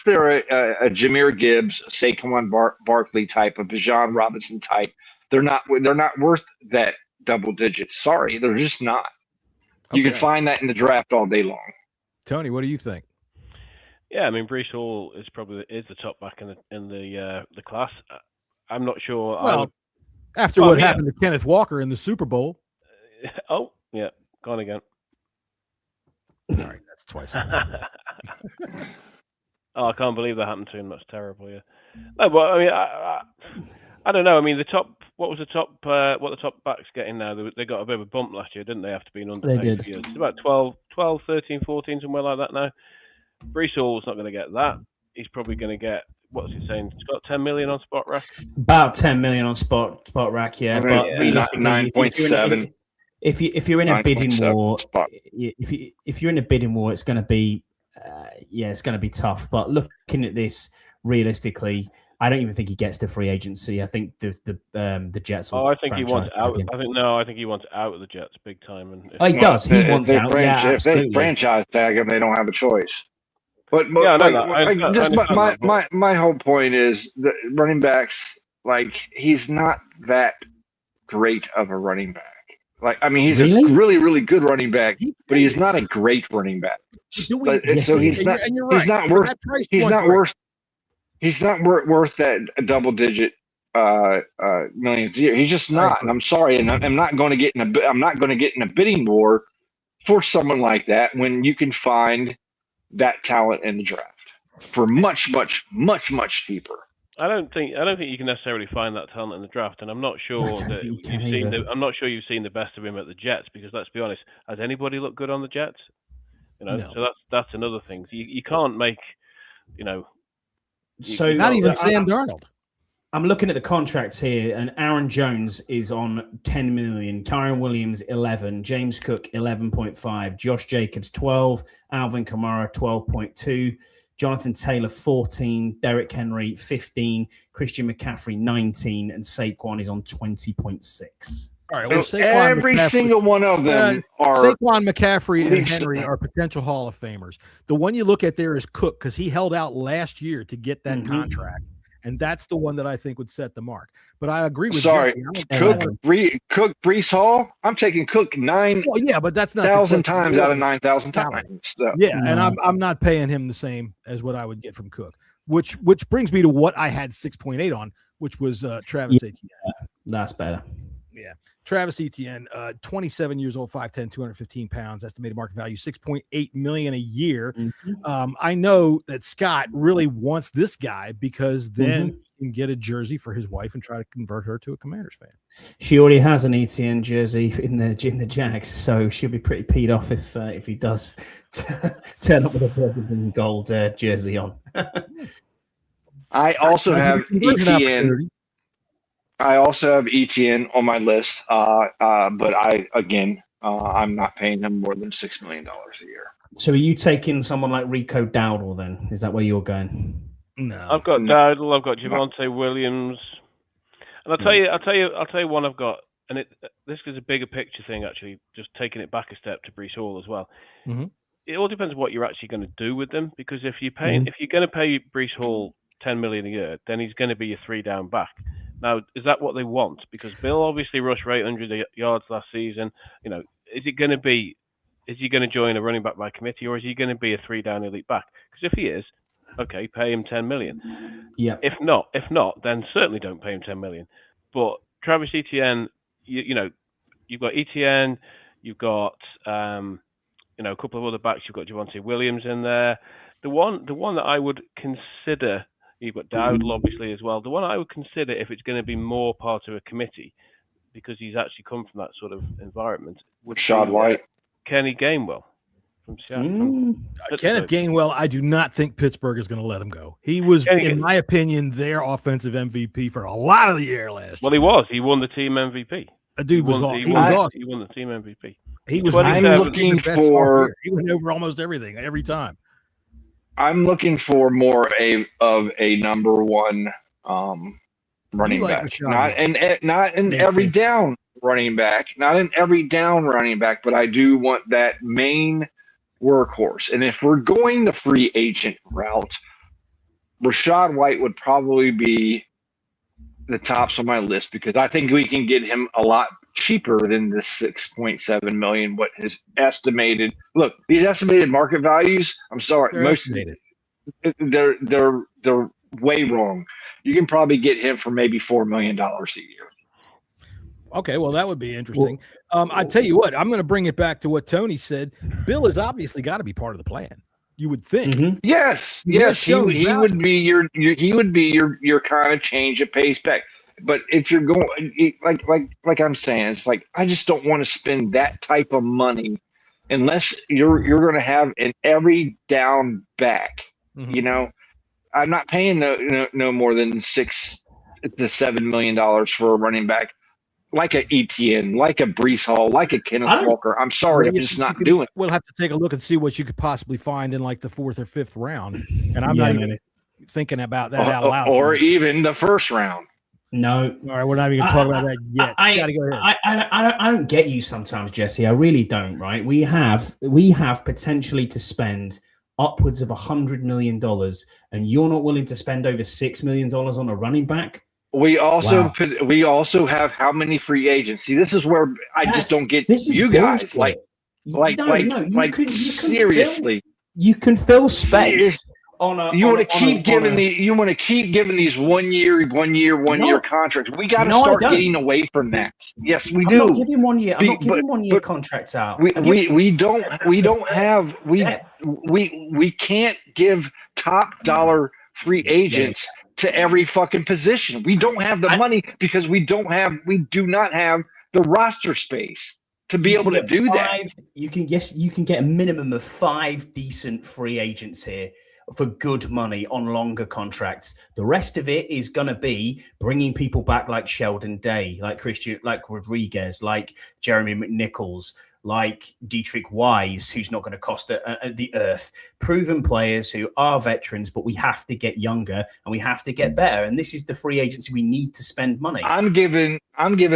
they're a Jahmyr Gibbs, Saquon Barkley type, a Bijan Robinson type, they're not worth that double digits. Sorry, they're just not. You can find that in the draft all day long. Tony, what do you think? Yeah, I mean, Breece Hall is the top back in the class. I'm not sure. Well, after what happened to Kenneth Walker in the Super Bowl. Oh, yeah, gone again. All right, that's twice. Oh, I can't believe that happened to him. That's terrible. Yeah. No, but I mean, I don't know. I mean, what the top backs getting now? They got a bit of a bump last year, didn't they? After being underpaid. They did. It's about 12, 13, 14, somewhere like that now. Breece Hall's not going to get that. He's probably going to get, what's he saying? He's got 10 million on Spot Rack. About 10 million on Spot Rack, yeah. But realistically, 9.7. If you're in a bidding war, if you're in a bidding war, it's going to be, it's going to be tough. But looking at this realistically, I don't even think he gets to free agency. I think the Jets. Will I think he wants out. I think he wants out of the Jets big time. And he does. He wants out. If they franchise tag him, they don't have a choice. But my whole point is that running backs, like, he's not that great of a running back. Like, I mean, he's a really, really good running back, but he's not a great running back. So he's not worth that double-digit millions a year. He's just not. And I'm sorry, and I'm not going to get in a bidding war for someone like that when you can find that talent in the draft for much, much, much, much cheaper. I don't think you can necessarily find that talent in the draft, and I'm not sure you've seen the best of him at the Jets, because let's be honest, has anybody looked good on the Jets? No. So that's another thing. So you can't make, So not even Sam Darnold. I'm looking at the contracts here, and Aaron Jones is on 10 million, Kyron Williams 11, James Cook 11.5, Josh Jacobs 12, Alvin Kamara 12.2, Jonathan Taylor 14, Derrick Henry 15, Christian McCaffrey 19, and Saquon is on 20.6. All right, well, every single one of them are Saquon, McCaffrey, and Henry are potential Hall of Famers. The one you look at there is Cook, because he held out last year to get that contract. And that's the one that I think would set the mark. But I agree with Jerry. Cook, Breece Hall. I'm taking Cook 9. Well, yeah, but that's not 1,000 times out of 9,000 times. So. Yeah, and I'm not paying him the same as what I would get from Cook. Which brings me to what I had 6.8 on, which was Travis Etienne. That's better. Yeah. Travis Etienne, 27 years old, 5'10", 215 pounds, estimated market value, $6.8 million a year. I know that Scott really wants this guy because then he can get a jersey for his wife and try to convert her to a Commanders fan. She already has an Etienne jersey in the Jags, so she'll be pretty peed off if he does turn up with a Burgundy gold jersey on. I also have Etienne. I also have Etienne on my list, but I'm not paying him more than $6 million a year. So are you taking someone like Rico Dowdle then? Is that where you're going? No, I've got Dowdle, I've got Javonte Williams, and I'll tell you one I've got, and this is a bigger picture thing actually. Just taking it back a step to Breece Hall as well. It all depends on what you're actually going to do with them, because if you're going to pay Breece Hall $10 million a year, then he's going to be a 3-down back. Now, is that what they want? Because Bill obviously rushed for 800 yards last season. Is he going to join a running back by committee, or is he going to be a 3-down elite back? Because if he is, okay, pay him $10 million. Yeah. If not, then certainly don't pay him $10 million. But Travis Etienne, you've got Etienne, you've got a couple of other backs. You've got Javonte Williams in there. The one that I would consider. You've got Dowdle, obviously, as well. The one I would consider, if it's going to be more part of a committee, because he's actually come from that sort of environment, would Rashad White. Kenny Gainwell from Seattle. Kenneth Gainwell, I do not think Pittsburgh is going to let him go. He was, in my opinion, their offensive MVP for a lot of the year last year. Well, he was. He won the team MVP. A dude was awesome. He won the team MVP. He was. I'm looking for. He went over almost everything every time. I'm looking for more of a number one running back, not in every down running back, but I do want that main workhorse. And if we're going the free agent route, Rashad White would probably be the tops on my list, because I think we can get him a lot cheaper than the 6.7 million. What his estimated? Look, these estimated market values. I'm sorry, They're estimated. They're way wrong. You can probably get him for maybe $4 million a year. Okay, well, that would be interesting. I tell you what, I'm going to bring it back to what Tony said. Bill has obviously got to be part of the plan. You would think. Mm-hmm. Yes. He would be your kind of change of pace back. But if you're going like I'm saying, it's like I just don't want to spend that type of money unless you're going to have an every down back. Mhm. You know, I'm not paying no more than $6 to $7 million for a running back. Like a ETN, like a Brees Hall, like a Kenneth Walker. I'm sorry, I'm just not doing it. We'll have to take a look and see what you could possibly find in like the 4th or 5th round. And I'm not even thinking about that out loud. Or even the first round. No. All right, we're not even going to talk about that yet. I don't get you sometimes, Jesse. I really don't, right? We have potentially to spend upwards of $100 million, and you're not willing to spend over $6 million on a running back? We also have how many free agents? See, this is where I just don't get you guys. Seriously, you can fill space on a. You want to keep giving these one year contracts. We got to start getting away from that. Yes, we do. I'm not giving 1 year. I'm not giving 1 year contracts out. We can't give top dollar free agents to every fucking position. We don't have the money because we do not have the roster space to be able to do that. You can get a minimum of 5 decent free agents here for good money on longer contracts. The rest of it is going to be bringing people back like Sheldon Day, like Christian, like Rodriguez, like Jeremy McNichols, like Dietrich Wise, who's not going to cost the earth. Proven players who are veterans, but we have to get younger and we have to get better. And this is the free agency we need to spend money. I'm giving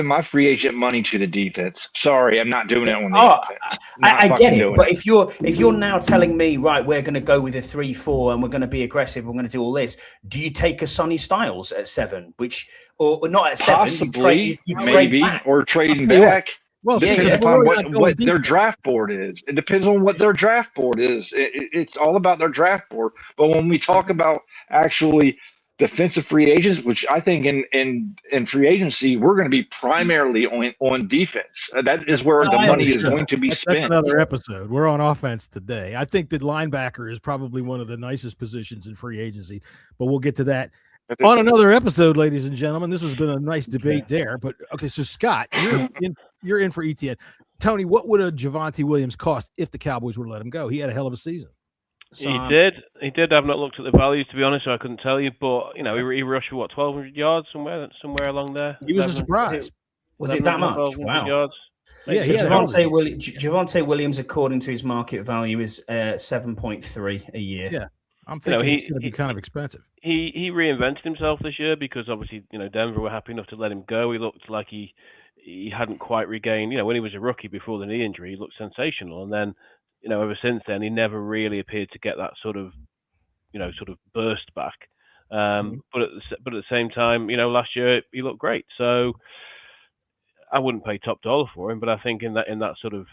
my free agent money to the defense. Sorry, I'm not doing it on the offense. I get it, but if you're now telling me, right, we're going to go with a 3-4 and we're going to be aggressive, we're going to do all this, do you take a Sonny Styles at 7, or not at 7? Possibly, maybe, or trading back. Well, depending upon what their draft board is. It depends on what their draft board is. It's all about their draft board. But when we talk about actually defensive free agents, which I think in free agency, we're going to be primarily on defense. That is where the money is going to be spent. That's another episode. We're on offense today. I think that linebacker is probably one of the nicest positions in free agency, but we'll get to that on another episode, ladies and gentlemen. This has been a nice debate there. But okay, so Scott, you're in for ETN. Tony, what would a Javonte Williams cost if the Cowboys were to let him go? He had a hell of a season. So, he did. I've not looked at the values, to be honest, so I couldn't tell you. But he rushed for 1,200 yards somewhere along there. He was a surprise. Was it that much? Wow. Yards. Yeah, Javonte Williams, according to his market value, is 7.3 a year. Yeah, I'm thinking he's going to be kind of expensive. He reinvented himself this year because obviously Denver were happy enough to let him go. He looked like he hadn't quite regained. When he was a rookie before the knee injury, he looked sensational, and then ever since then he never really appeared to get that sort of burst back. But at the same time, last year he looked great. So I wouldn't pay top dollar for him, but I think in that sort of,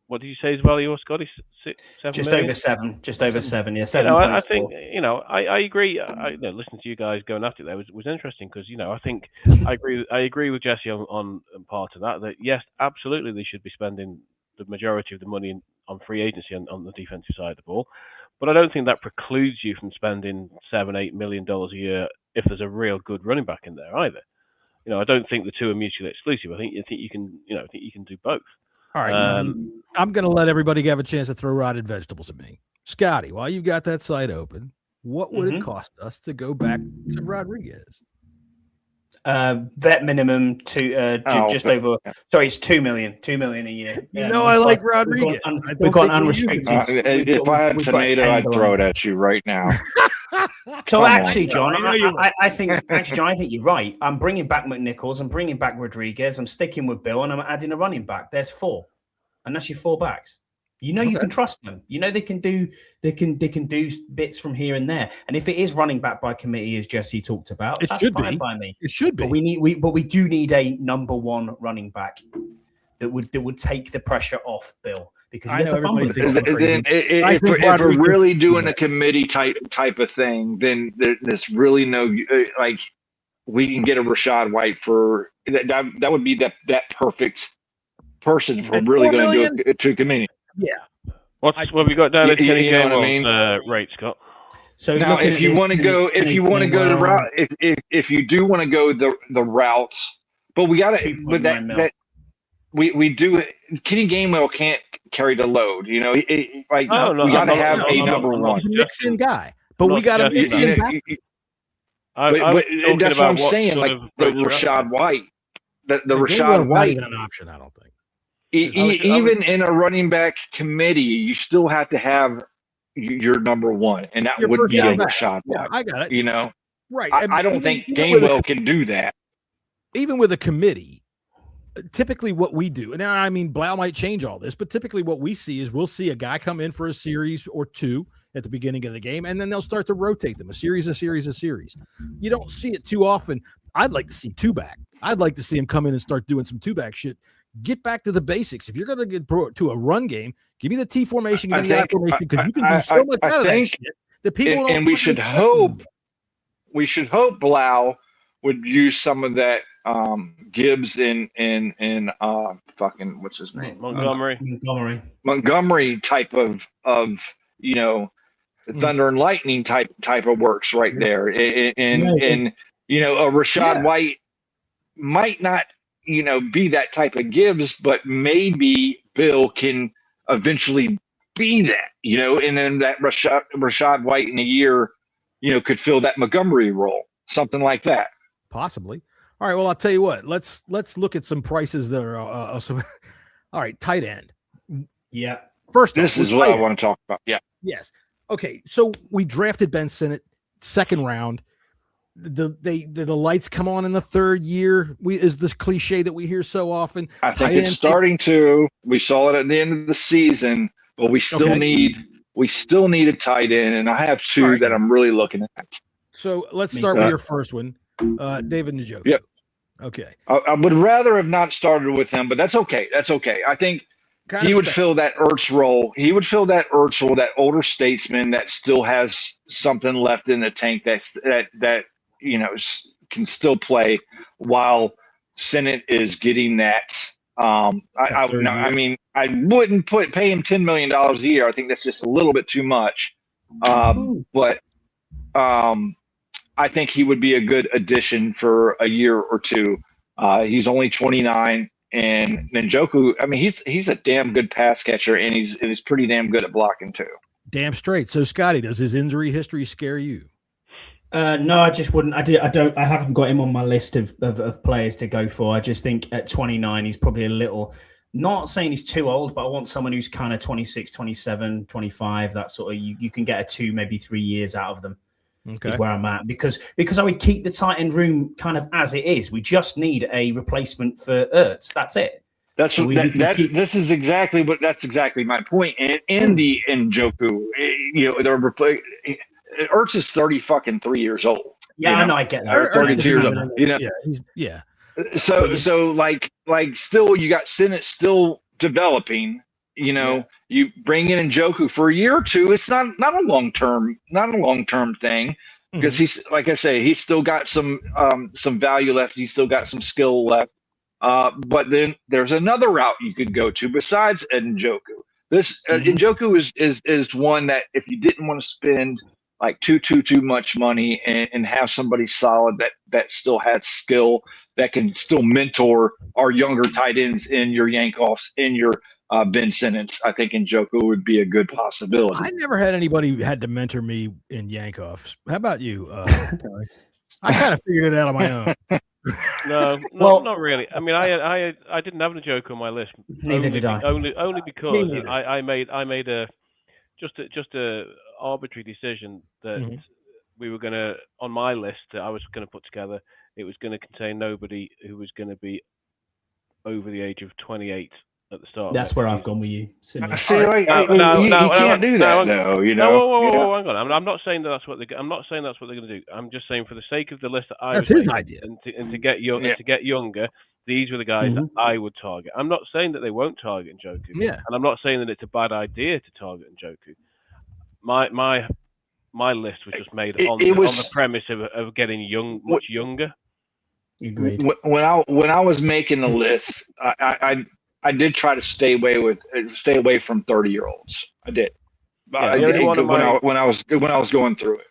what did you say his value was, Scotty? 7 just million? over 7. Just over 7. Yeah, 7. I think I agree. Listening to you guys going after it there was interesting because I think I agree with Jesse on part of that. That yes, absolutely they should be spending the majority of the money on free agency on the defensive side of the ball, but I don't think that precludes you from spending $7-8 million a year if there's a real good running back in there either. I don't think the two are mutually exclusive. I think you can do both. All right, I'm going to let everybody have a chance to throw rotted vegetables at me. Scotty, while you've got that site open, what would it cost us to go back to Rodriguez? Vet minimum to just over. Sorry, it's $2 million. $2 million a year. I like Rodriguez. We've got unrestricted. If I had tomato, I'd throw it at you right now. So actually, John, I think you're right. I'm bringing back McNichols. I'm bringing back Rodriguez. I'm sticking with Bill, and I'm adding a running back. There's 4, and that's your 4 backs. You know, you can trust them. You know, they can do bits from here and there. And if it is running back by committee, as Jesse talked about, that's fine by me. It should be. But we do need a number one running back that would take the pressure off Bill, because he gets a fumble. If we're really doing a committee type of thing, then there's really no like we can get a Rashad White for that would be that perfect person for really going to do it to a committee. Yeah. What have we got down as Kenny Gainwell's rate, Scott? So now, if you want to go the route, if you do want to go the routes, but we got to, but that we do it. Kenny Gainwell can't carry the load. You know, we got to have a number one. He's a mix-in guy, but we got to mix in back. But that's what I'm saying. Like the Rashad White, the Rashad White, not even an option. I don't think. Even in a running back committee, you still have to have your number one, and that would be a Rashad White. I got it. You know, right? I don't think Gainwell can do that. Even with a committee, typically what we do, and I mean, Blau might change all this, but typically what we see is we'll see a guy come in for a series or two at the beginning of the game, and then they'll start to rotate them, a series. You don't see it too often. I'd like to see two-back. I'd like to see him come in and start doing some two-back shit. Get back to the basics. If you're going to get to a run game, give me the T formation, give me the I formation, because you can do so much out of that shit that people don't. And we should hope Blau would use some of that Gibbs in fucking what's his name, Montgomery type of thunder and lightning type of works right there, and a Rashad White might not be that type of Gibbs, but maybe Bill can eventually be that, and then that Rashad White in a year, could fill that Montgomery role, something like that. Possibly. All right. Well, I'll tell you what. Let's look at some prices that are all right. Tight end. Yeah. First, this is what I want to talk about. Yeah. Yes. Okay. So we drafted Ben Sinnott, second round. The lights come on in the third year. Is this cliche that we hear so often? I think it's starting to. We saw it at the end of the season, but we still need a tight end, and I have two that I'm really looking at. So let's start with your first one, David Njoku. Yep. Okay. I would rather have not started with him, but that's okay. I think he would fill that Ertz role. He would fill that Ertz role, that older statesman that still has something left in the tank that can still play while Sinnott is getting that. I wouldn't pay him $10 million a year. I think that's just a little bit too much. But I think he would be a good addition for a year or two. He's only 29, and Njoku, I mean, he's a damn good pass catcher, and he's pretty damn good at blocking too. Damn straight. So, Scotty, does his injury history scare you? No, I just wouldn't. I haven't got him on my list of players to go for. I just think at 29, he's probably a little, not saying he's too old, but I want someone who's kind of 26, 27, 25, that sort of, you can get 2, maybe 3 years out of them. Okay. Is where I'm at, because I would keep the tight end room kind of as it is. We just need a replacement for Ertz. That's it. That's exactly my point. And the Njoku, Ertz is 33 years old. Yeah, I know. I get that. 32 years old. Yeah. So still, you got Sinnott still developing. You bring in Njoku for a year or two. It's not a long term thing, because he's, like I say, he's still got some value left. He's still got some skill left. But then there's another route you could go to besides Njoku. This Njoku is one that if you didn't want to spend like too much money and have somebody solid that still has skill, that can still mentor our younger tight ends in your Yankoffs, in your Ben Simmons, I think Njoku would be a good possibility. I never had anybody had to mentor me in Yankoffs. How about you? I kind of figured it out on my own. No, not really. I mean, I didn't have Njoku on my list. Neither did I. Only because I made a arbitrary decision that we were gonna, on my list that I was gonna put together, it was gonna contain nobody who was gonna be over the age of 28 at the start. That's where I've gone with you. Similar. See, like, you can't do that, though. You know. Hang on. I'm not saying that's what I'm not saying that's what they're going to do. I'm just saying for the sake of the list that I that's was his making, idea, and to get younger, these were the guys that I would target. I'm not saying that they won't target Njoku. Yeah. And I'm not saying that it's a bad idea to target Njoku. My list was just made on the premise of getting much younger. Agreed. When I was making the list, I did try to stay away from 30-year-olds. I did. When I was going through it.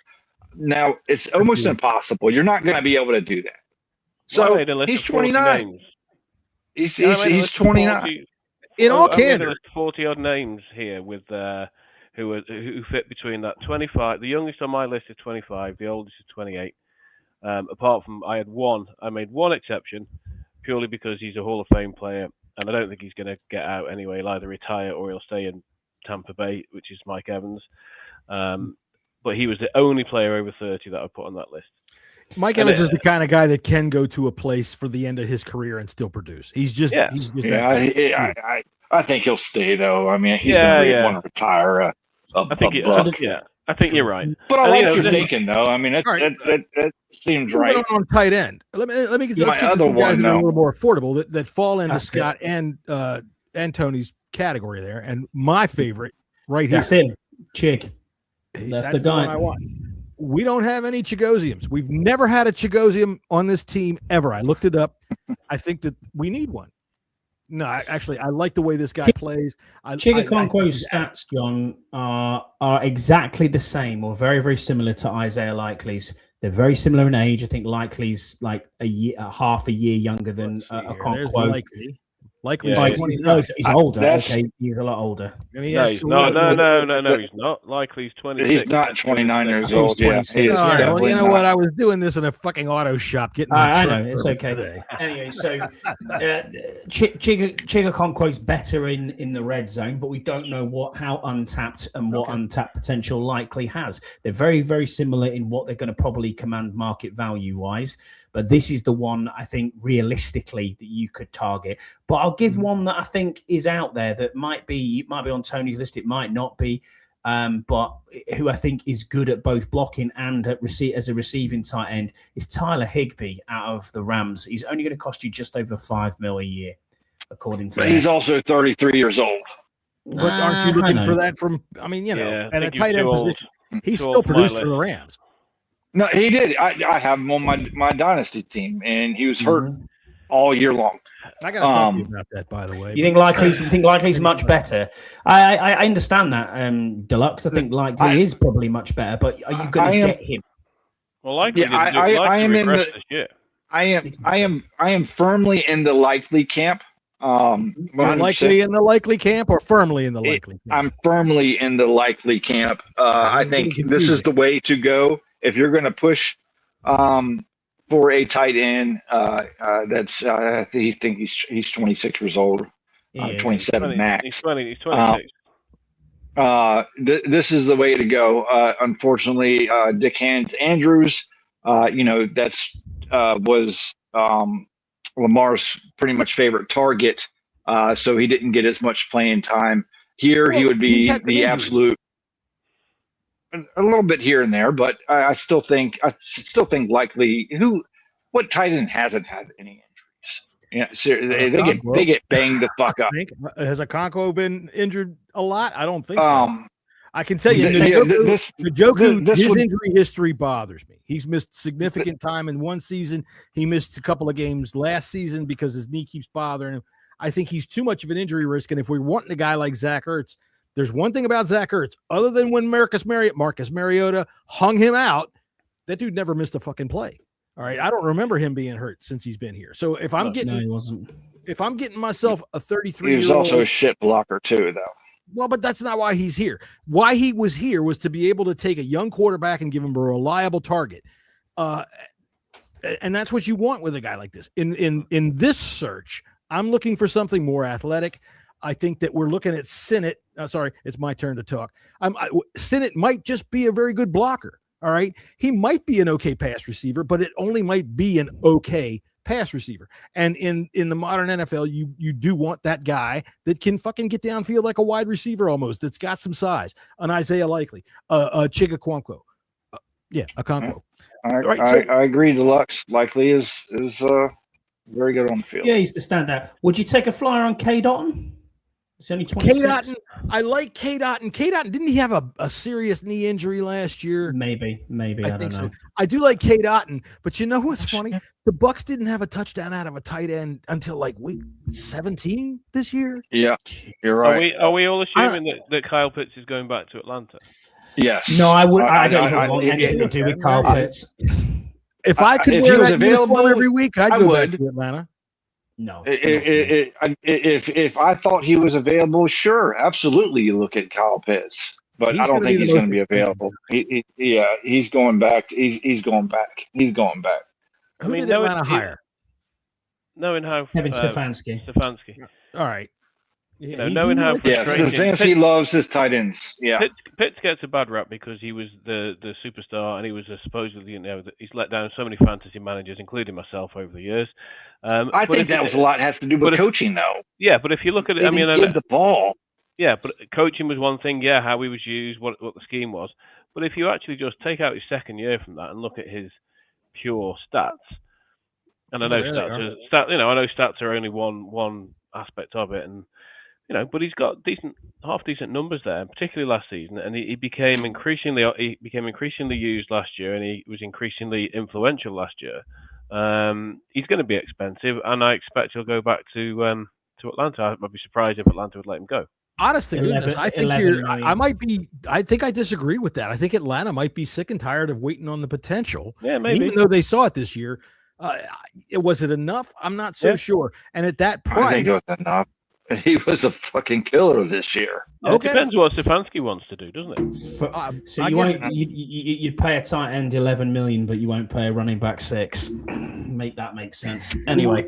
Now it's almost impossible. You're not going to be able to do that. So he's 29. He's 29. In all candor, 40 odd names here with who fit between that 25. The youngest on my list is 25. The oldest is 28. Apart from I made one exception purely because he's a Hall of Fame player, and I don't think he's going to get out anyway. He'll either retire or he'll stay in Tampa Bay, which is Mike Evans. But he was the only player over 30 that I put on that list. Mike Evans is the kind of guy that can go to a place for the end of his career and still produce. I think he'll stay though. I mean, he's going to want to retire. I think you're right. But I like your thinking though. I mean, that seems right. On tight end. Let me get my other one a little more affordable that fall into Scott and Tony's category there. And my favorite right here. That's him, Chick. That's the guy I want. We don't have any Chagosiums. We've never had a Chagosium on this team ever. I looked it up. I think that we need one. No, I like the way this guy plays. Chigakonkwo's stats, John, are exactly the same or very, very similar to Isaiah Likely's. They're very similar in age. I think Likely's like half a year younger than Okonkwo. Likely, he's older. Okay, he's a lot older. No, he's not. Likely he's 26. He's not 29 years old. You know what? I was doing this in a fucking auto shop. I know it's okay. Anyway, so Chigakonkwo's better in the red zone, but we don't know how untapped and what untapped potential Likely has. They're very, very similar in what they're going to probably command market value wise. But this is the one I think realistically that you could target. But I'll give one that I think is out there that might be on Tony's list. It might not be, but who I think is good at both blocking and as a receiving tight end is Tyler Higbee out of the Rams. He's only going to cost you just over $5 million a year, according to. But he's also 33 years old. But aren't you looking for that from? I mean, at a tight end position, he still produced for the Rams. No, he did. I have him on my dynasty team, and he was hurt all year long. I got to talk to you about that, by the way. You think Likely's much better? I understand that, Deluxe. I think Likely is probably much better, but are you going to get him? Well, Likely I am in the. This I am firmly in the Likely camp. Likely in the Likely camp or firmly in the Likely camp? I'm firmly in the Likely camp. I think this is the way to go. If you're going to push for a tight end, that's I think he's 26 years old, 27 max. He's 26. This is the way to go. Unfortunately, Dick Andrews, that's was Lamar's pretty much favorite target, so he didn't get as much playing time. Here, he would be the absolute. A little bit here and there, but I still think Likely. What tight end hasn't had any injuries? They get banged the fuck up. Has Okonkwo been injured a lot? I don't think so. I can tell you, Njoku, his injury history bothers me. He's missed significant time in one season. He missed a couple of games last season because his knee keeps bothering him. I think he's too much of an injury risk, and if we're wanting a guy like Zach Ertz. There's one thing about Zach Ertz, other than when Marcus Mariota hung him out, that dude never missed a fucking play. All right, I don't remember him being hurt since he's been here. So if I'm getting myself a 33-year-old, he was also a shit blocker too, though. Well, but that's not why he's here. Why he was here was to be able to take a young quarterback and give him a reliable target, and that's what you want with a guy like this. In this search, I'm looking for something more athletic. I think that we're looking at Sinnott. Sorry, it's my turn to talk. Sinnott might just be a very good blocker. All right. He might be an okay pass receiver, but it only might be an okay pass receiver. And in the modern NFL, you do want that guy that can fucking get downfield like a wide receiver almost, that's got some size. An Isaiah Likely, a Chigaquanko. Okonkwo. I agree. Deluxe Likely is very good on the field. Yeah, he's the standout. Would you take a flyer on K. Dotton? It's only 26. K. Dotton, I like K. Dotton. K. Dotton, didn't he have a serious knee injury last year? Maybe. I don't know. So. I do like K. Dotton, but you know what's funny? The Bucs didn't have a touchdown out of a tight end until like week 17 this year. Yeah, you're right. Are we all assuming that Kyle Pitts is going back to Atlanta? Yes. No, I would. I don't even want anything to do with Kyle Pitts. If I could wear that uniform every week, I'd go back to Atlanta. No. If I thought he was available, sure, absolutely. You look at Kyle Pitts, but I don't think he's going to be available. He's going back. He's going back. He's going back. Who did Atlanta hire? Knowing how Kevin Stefanski. All right. Knowing how Stefanski loves his tight ends. Yeah. Pitts gets a bad rap because he was the superstar and he was supposedly he's let down so many fantasy managers, including myself, over the years. I think that was a lot has to do with coaching, though. Yeah, but if you look at it, give the ball. Yeah, but coaching was one thing. Yeah, how he was used, what the scheme was. But if you actually just take out his second year from that and look at his pure stats, and I know I know stats are only one aspect of it, and but he's got half decent numbers there, particularly last season, and he became increasingly used last year, and he was increasingly influential last year. He's going to be expensive, and I expect he'll go back to Atlanta. I'd be surprised if Atlanta would let him go. Honest to goodness, I think I think I disagree with that. I think Atlanta might be sick and tired of waiting on the potential. Yeah, maybe. Even though they saw it this year, was it enough? I'm not so sure. And at that price, I think it was enough. He was a fucking killer this year. It depends what Stefanski wants to do, doesn't it? So you'd pay a tight end 11 million, but you won't pay a running back 6. Make that make sense. Anyway,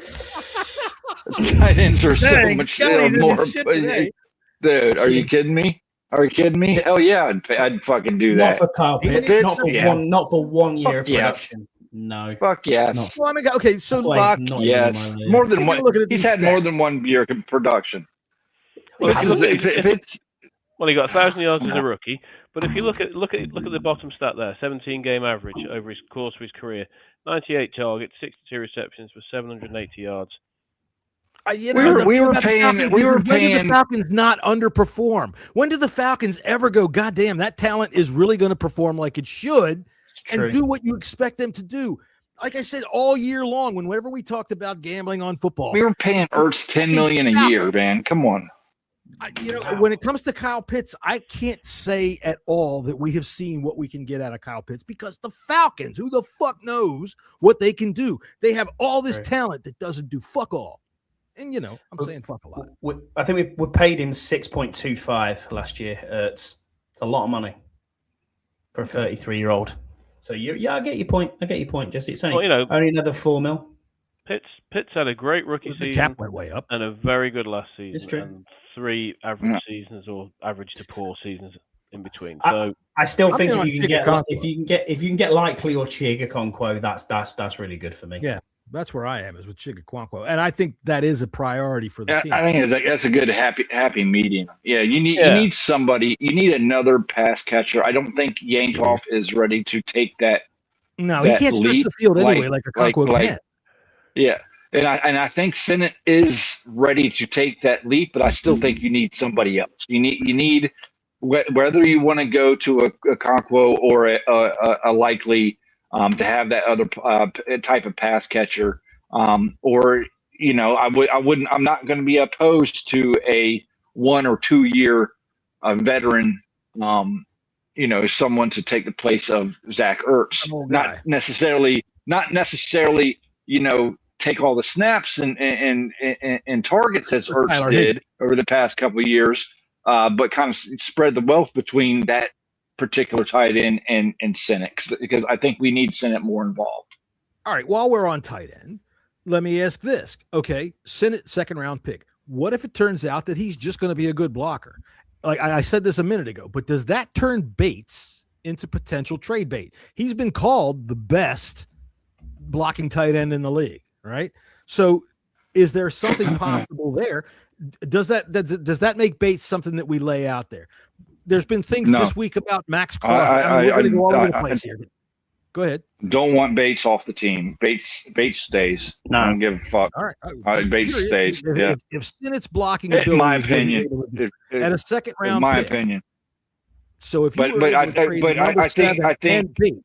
tight ends are so much more. Dude, are you kidding me? Hell yeah, I'd fucking do that. Not for Kyle Pitts. Not for 1 year of production. No. Fuck yes. Well, okay, so fuck yes. More than one. He's had more than 1 year of production. Well, he got 1,000 yards as a rookie, but if you look at the bottom stat there, 17-game average over his course of his career, 98 targets, 62 receptions for 780 yards. We were paying. When did the Falcons not underperform? When do the Falcons ever go, God damn, that talent is really going to perform like it should and do what you expect them to do? Like I said, all year long, whenever we talked about gambling on football, we were paying Ertz $10 million a year, man. Come on. When it comes to Kyle Pitts, I can't say at all that we have seen what we can get out of Kyle Pitts because the Falcons, who the fuck knows what they can do? They have all this talent that doesn't do fuck all. And, I'm saying fuck a lot. I think we paid him 6.25 last year. It's a lot of money for a 33-year-old. So, I get your point. Jesse. It's only another 4 mil. Pitts had a great rookie season. The cap went way up. And a very good last season. It's true. And 3 average seasons or average to poor seasons in between. So I still think if you can get Likely or Chigaquanko, that's really good for me. Yeah. That's where I am, is with Chigaquanko, and I think that is a priority for the team. I think that's a good happy medium. Yeah, you need somebody. You need another pass catcher. I don't think Yankoff is ready to take that. No, he can't stretch the field anyway, like a Conquo can. Yeah, and I think Sennett is ready to take that leap, but I still think you need somebody else. You need whether you want to go to a Conquo or a Likely. To have that other type of pass catcher, or I'm not going to be opposed to a 1 or 2 year veteran, someone to take the place of Zach Ertz. Not necessarily, take all the snaps and targets as Ertz did over the past couple of years, but kind of spread the wealth between that particular tight end and Sennett, because I think we need Sennett more involved. All right, while we're on tight end, let me ask this. Okay, Sennett, second round pick. What if it turns out that he's just going to be a good blocker? Like I said this a minute ago, but does that turn Bates into potential trade bait. He's been called the best blocking tight end in the league, right? So is there something possible there? Does that make Bates something that we lay out there? There's been things this week about Max Crosby. We're going to go all over the place here. Go ahead. Don't want Bates off the team. Bates stays. No. I don't give a fuck. All right. Bates stays. If Sinnett's blocking ability, in my opinion, at a second round, in my pick, opinion. So if you I think Bates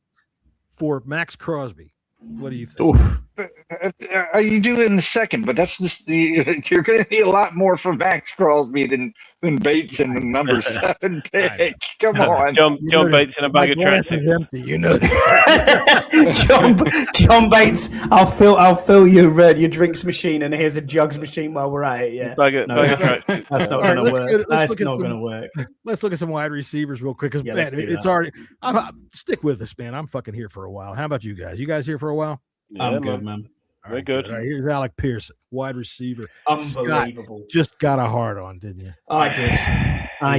for Max Crosby, what do you think? You do it in the second, but that's just you're going to need a lot more from Max Crosby than Bates in the number 7 pick. Come on, John Bates in a bag of trash. You know, John Bates. I'll fill your drinks machine, and here's a jugs machine while we're at it. Yeah, that's not going to work. That's not going to work. Let's look at some wide receivers real quick, because it's already. Stick with us, man. I'm fucking here for a while. How about you guys? You guys here for a while? Yeah, I'm good, man. Very good. All right, here's Alec Pierce, wide receiver. Unbelievable. Scott just got a hard on, didn't you? I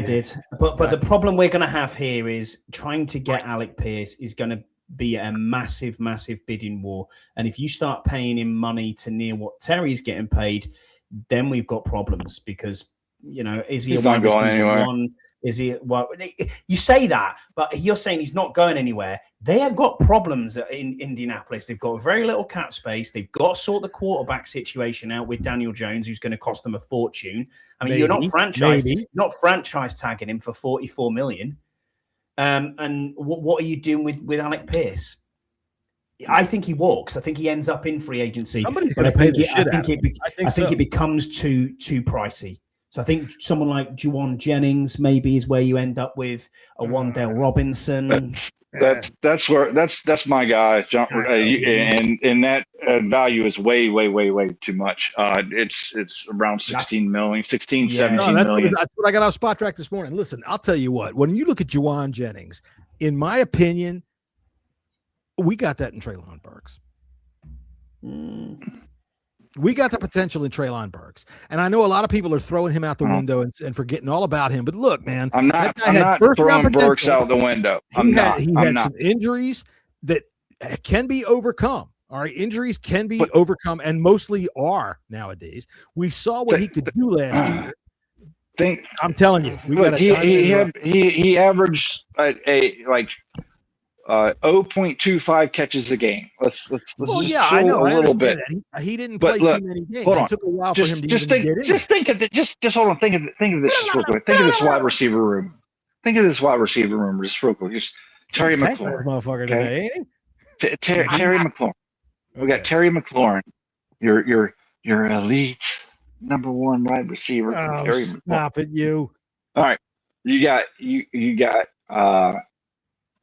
did. But the problem we're going to have here is trying to get Alec Pierce is going to be a massive, massive bidding war. And if you start paying him money to near what Terry's getting paid, then we've got problems, because, is he a wide receiver one? Is he? Well, you say that, but you're saying he's not going anywhere. They have got problems in Indianapolis. They've got very little cap space. They've got to sort the quarterback situation out with Daniel Jones, who's going to cost them a fortune. I mean, you're not franchise tagging him for $44 million. And what are you doing with Alec Pierce? I think he walks. I think he ends up in free agency. Somebody's going to pay the shit out of him. I think it becomes too pricey. So I think someone like Juwan Jennings maybe is where you end up with a Wandale Robinson. That's my guy, and that value is way too much. It's around 16 million, 16, 17 million. That's what I got off Spot Track this morning. Listen, I'll tell you what. When you look at Juwan Jennings, in my opinion, we got that in Treylon Burks. We got the potential in Treylon Burks. And I know a lot of people are throwing him out the window and forgetting all about him. But look, man, I'm not throwing Burks out the window. He had some injuries that can be overcome. All right. Injuries can be overcome, and mostly are nowadays. We saw what he could do last year. I'm telling you, he averaged a 0.25 catches a game. Let's I know. A little bit. He didn't play too many games. It took a while for him to get in. Just think of it. Just hold on. Think of this real quick. Think of this wide receiver room. Just real quick. Just Terry McLaurin. Motherfucker today, ain't he? Terry McLaurin. We got Terry McLaurin. Your elite number 1 wide receiver. Oh, Terry stop it, you. All right. You got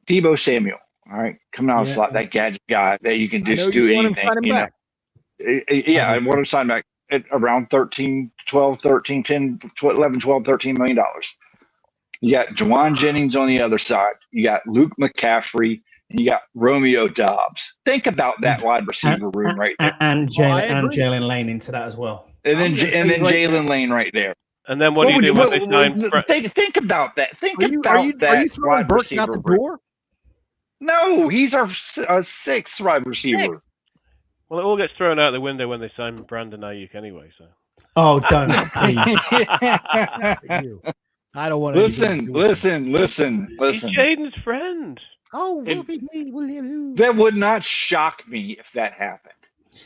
Deebo Samuel, all right, coming out of the slot, that gadget guy that you can just do anything. I want him signed back at around 13, 10, 11, 12, $13 million. You got Juwan Jennings on the other side. You got Luke McCaffrey, and you got Romeo Doubs. Think about that wide receiver room right there. And Jalen Lane into that as well. And then Jalen Lane right there. And then what do you do when they sign? Think about that. Are you throwing Burks out the door? No, he's our 6th wide receiver. Well, it all gets thrown out the window when they sign Brandon Ayuk anyway. So. Oh, don't please. I don't want to listen. He's Jaden's friend. Oh, that would not shock me if that happened.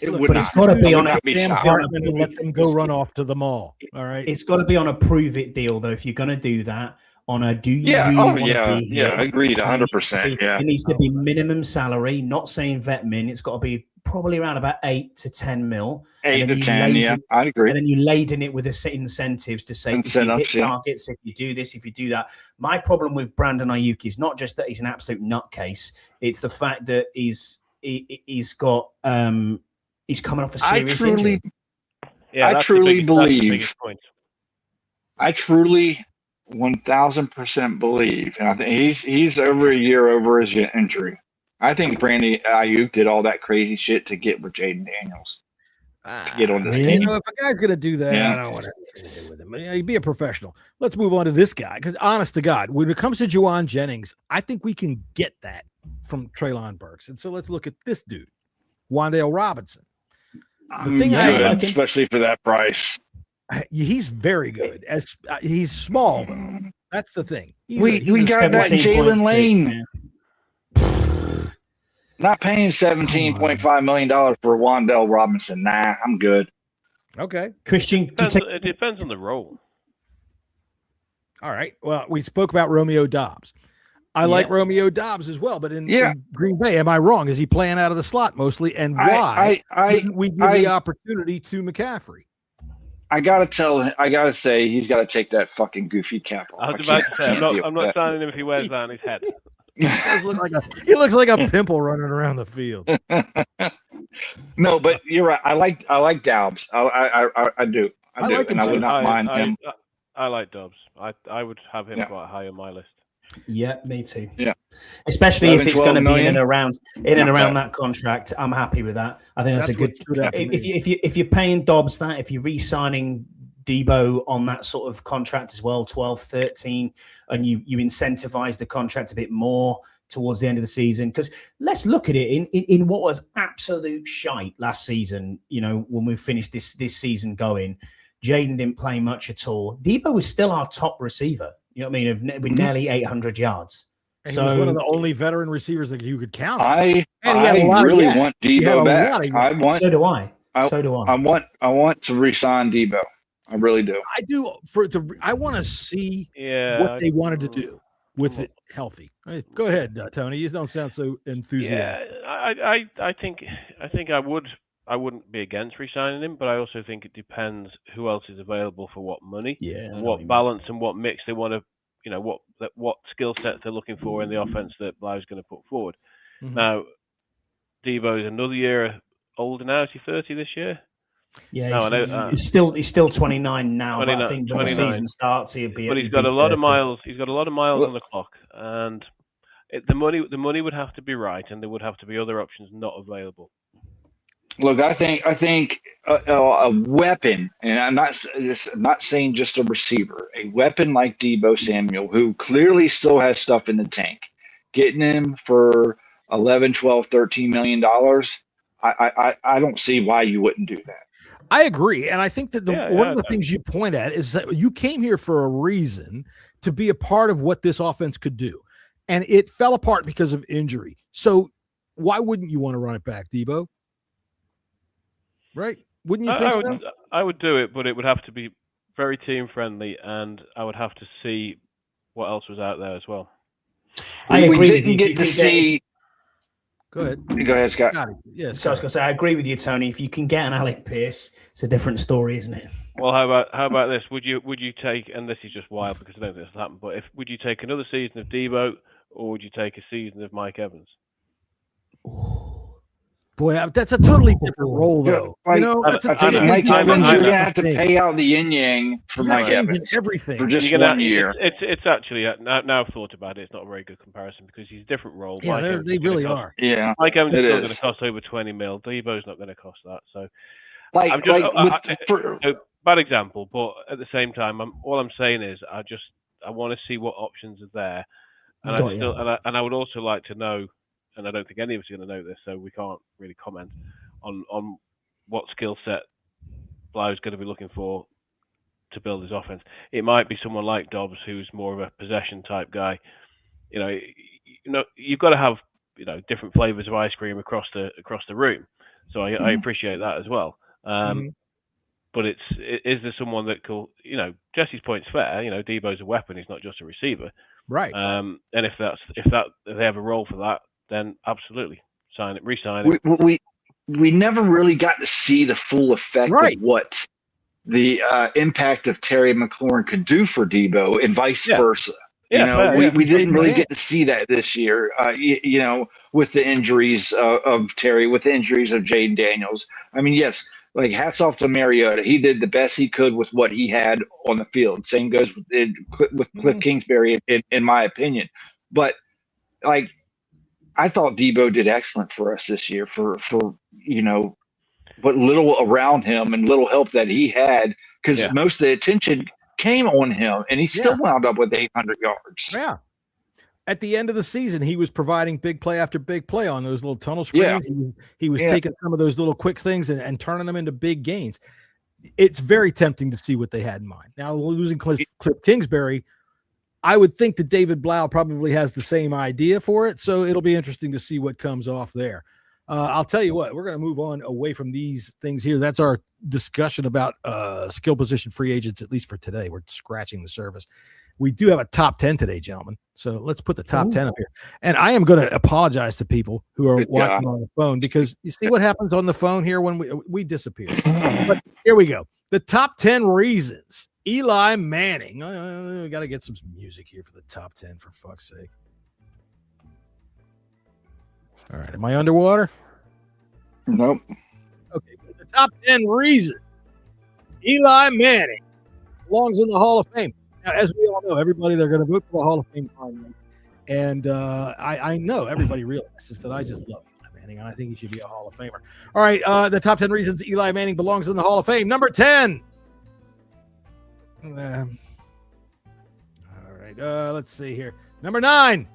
It's got to be on a let them go run off to the mall. All right, it's got to be on a prove it deal though. If you're going to do that, on a do you really want to be here? Agreed, 100%. It needs to be minimum salary. Not saying vet min. It's got to be probably around about 8 to 10 mil. 8 to 10, I'd agree. And then you laden it with incentives to say if you hit targets, if you do this, if you do that. My problem with Brandon Ayuk is not just that he's an absolute nutcase. It's the fact that he's got he's coming off a serious injury. I truly believe. I truly 1,000% believe, and I think he's over a year over his injury. I think Brandon Ayuk did all that crazy shit to get with Jaden Daniels. to get on this Really? team. If a guy's going to do that, I don't want anything to do with him. He'd be a professional. Let's move on to this guy because, honest to God, when it comes to Juwan Jennings, I think we can get that from Treylon Burks. And so let's look at this dude, Wan'Dale Robinson. Especially for that price. He's very good. He's small, though. That's the thing. We got that Jalen Lane. Not paying $17.5 million for Wan'Dale Robinson. Nah, I'm good. Okay. Christian, It depends on the role. All right. Well, we spoke about Romeo Doubs. I like Romeo Doubs as well, but in Green Bay, am I wrong? Is he playing out of the slot mostly? And why didn't we give the opportunity to McCaffrey? I gotta say, he's got to take that fucking goofy cap off. I was about to say, I'm not signing him if he wears that on his head. He looks like a pimple running around the field. No, but you're right. I like Doubs. I do. I do. And I would not mind him. I like Dobbs. I would have him quite high on my list. Yeah, me too. Yeah, especially if it's going to be in and around that contract. I'm happy with that. I think that's a good. If you're paying Dobbs that, if you're re-signing Debo on that sort of contract as well, 12, 13, and you incentivize the contract a bit more towards the end of the season, because let's look at it in what was absolute shite last season. You know, when we finished this season going, Jaden didn't play much at all. Debo was still our top receiver. You know what I mean? With nearly 800 yards. And he was one of the only veteran receivers that you could count on. I really want Debo back. So do I. I want to re-sign Debo. I really do. I do. I want to see what they wanted to do with it healthy. Right, go ahead, Tony. You don't sound so enthusiastic. Yeah, I think I wouldn't be against re-signing him, but I also think it depends who else is available for what money, and what balance and what mix they want to, what skill sets they're looking for in the offense that Blau's going to put forward. Mm-hmm. Now, Debo is another year older now. Is he 30 this year? Yeah, he's still 29 now. But I think when the season starts, he'll be. But he's got a lot of miles. He's got a lot of miles on the clock, and the money would have to be right, and there would have to be other options not available. Look, I think a weapon, and I'm not saying just a receiver, a weapon like Debo Samuel, who clearly still has stuff in the tank, getting him for $11, $12, $13 million. I don't see why you wouldn't do that. I agree, and I think that one of the things you point at is that you came here for a reason, to be a part of what this offense could do, and it fell apart because of injury. So why wouldn't you want to run it back, Debo? Right? Wouldn't you think so? I would do it, but it would have to be very team friendly, and I would have to see what else was out there as well. I agree. We didn't get to see. Go ahead. Go ahead, Scott. Yes. So I was going to say, I agree with you, Tony. If you can get an Alec Pierce, it's a different story, isn't it? Well, how about this? Would you take? And this is just wild because I don't think this will happen. But would you take another season of Debo, or would you take a season of Mike Evans? Boy, that's a totally different role, though. Mike Evans, you're gonna have to pay out the yin yang for Mike Evans. Everything for just 1 year. It's actually now I've thought about it. It's not a very good comparison because he's a different role. Yeah, they really are. Yeah, Mike Evans is still going to cost over $20 million. Debo's not going to cost that. So, bad example, but at the same time, all I'm saying is I want to see what options are there, and I would also like to know. And I don't think any of us are going to know this, so we can't really comment on what skill set Blau's going to be looking for to build his offense. It might be someone like Dobbs, who's more of a possession type guy. You've got to have different flavors of ice cream across the room. So I appreciate that as well. But is there someone that could? Jesse's point's fair. Debo's a weapon; he's not just a receiver. Right. And if they have a role for that, then absolutely re-sign it. We never really got to see the full effect of what the impact of Terry McLaurin could do for Debo, and vice versa. We didn't really get to see that this year. With the injuries of Terry, with the injuries of Jaden Daniels. I mean, yes, like hats off to Mariota. He did the best he could with what he had on the field. Same goes with Cliff Kingsbury, in my opinion. But I thought Debo did excellent for us this year for what little around him and little help that he had, because most of the attention came on him, and he still wound up with 800 yards. Yeah. At the end of the season, he was providing big play after big play on those little tunnel screens. Yeah. He was taking some of those little quick things and turning them into big gains. It's very tempting to see what they had in mind. Now, losing Cliff Kingsbury, I would think that David Blau probably has the same idea for it, so it'll be interesting to see what comes off there. I'll tell you what, we're going to move on away from these things here. That's our discussion about skill position free agents, at least for today. We're scratching the surface. We do have a top 10 today, gentlemen. So let's put the top 10 up here. And I am going to apologize to people who are watching on the phone, because you see what happens on the phone here when we disappear. But here we go. The top 10 reasons Eli Manning. We got to get some music here for the top 10, for fuck's sake. All right. Am I underwater? Nope. Okay. The top 10 reasons Eli Manning belongs in the Hall of Fame. Now, as we all know, everybody, they're going to vote for the Hall of Fame finally. And I know everybody realizes that I just love Eli Manning, and I think he should be a Hall of Famer. All right, the top 10 reasons Eli Manning belongs in the Hall of Fame. Number 10. All right, let's see here. Number 9.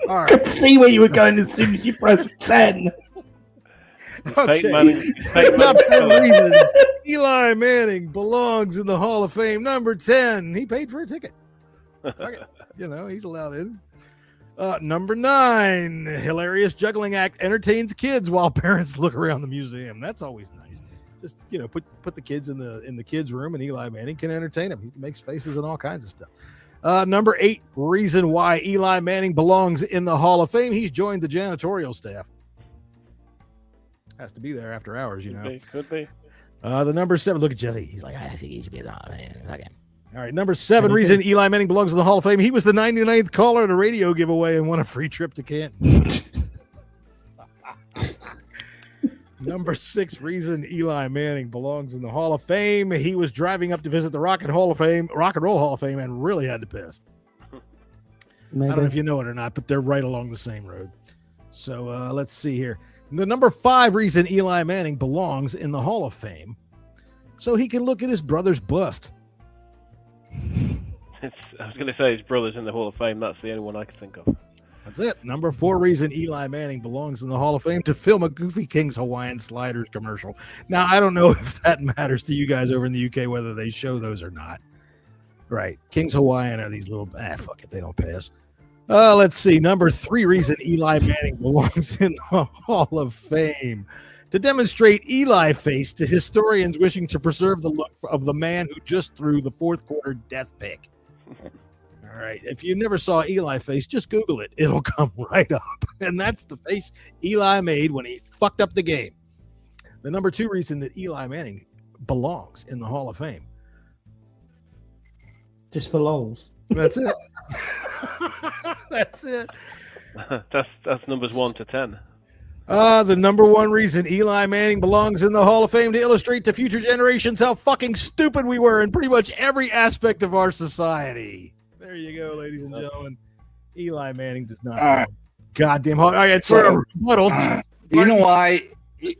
All right. I could see where you were going as soon as you pressed 10. Okay. Top 10 reasons Eli Manning belongs in the Hall of Fame. Number 10, he paid for a ticket. Okay. He's allowed in. Number 9, hilarious juggling act entertains kids while parents look around the museum. That's always nice. Just put the kids in the kids' room, and Eli Manning can entertain them. He makes faces and all kinds of stuff. Number 8, reason why Eli Manning belongs in the Hall of Fame. He's joined the janitorial staff. Has to be there after hours, Could be. The number 7. Look at Jesse. He's like, I think he should be in the Hall of Fame. Okay. All right. Number 7 reason Eli Manning belongs in the Hall of Fame. He was the 99th caller at a radio giveaway and won a free trip to Canton. Number 6 reason Eli Manning belongs in the Hall of Fame. He was driving up to visit the Rock and Roll Hall of Fame, and really had to piss. Maybe. I don't know if you know it or not, but they're right along the same road. So let's see here. The number 5 reason Eli Manning belongs in the Hall of Fame, so he can look at his brother's bust. I was going to say his brother's in the Hall of Fame. That's the only one I can think of. That's it. Number 4 reason Eli Manning belongs in the Hall of Fame, to film a Goofy King's Hawaiian Sliders commercial. Now, I don't know if that matters to you guys over in the UK, whether they show those or not. Right. King's Hawaiian are these little, fuck it, they don't pass. Let's see. Number 3 reason Eli Manning belongs in the Hall of Fame, to demonstrate Eli face to historians wishing to preserve the look of the man who just threw the fourth quarter death pick. All right. If you never saw Eli face, just Google it. It'll come right up. And that's the face Eli made when he fucked up the game. The number 2 reason that Eli Manning belongs in the Hall of Fame. Just for lols. That's it. That's it. That's numbers 1 to 10. The number 1 reason Eli Manning belongs in the Hall of Fame, to illustrate to future generations how fucking stupid we were in pretty much every aspect of our society. There you go, ladies and gentlemen. Eli Manning does not. Goddamn hard. All right, it's for a rebuttal. You know why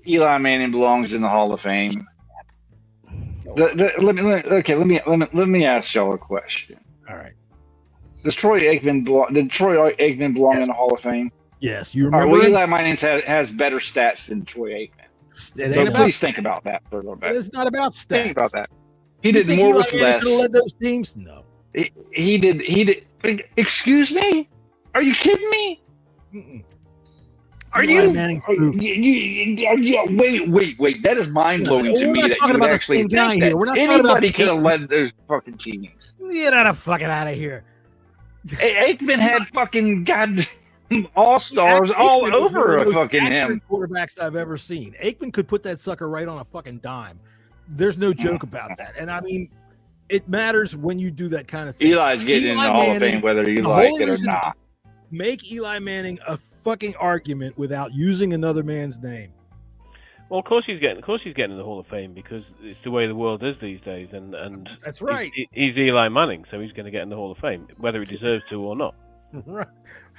Eli Manning belongs in the Hall of Fame? Let me ask y'all a question. All right. Did Troy Aikman belong in the Hall of Fame? Yes, you remember. All right, well, Eli Manning has better stats than Troy Aikman. So please think about that for a little bit. It's not about stats. Think about that. He did more with less. Could have led those teams? No. He did. Excuse me? Are you kidding me? Mm-mm. Are you? Wait. That is mind blowing to me that you would actually think that anybody could have led those fucking teams. Get out of here. Aikman had fucking all-stars all over fucking him. Quarterbacks I've ever seen. Aikman could put that sucker right on a fucking dime. There's no joke about that. And I mean, it matters when you do that kind of thing. Eli's getting in the Hall of Fame whether you like it or not. Make Eli Manning a fucking argument without using another man's name. Well, of course he's getting in the Hall of Fame, because it's the way the world is these days, and that's right. He's Eli Manning, so he's going to get in the Hall of Fame, whether he deserves to or not. Right.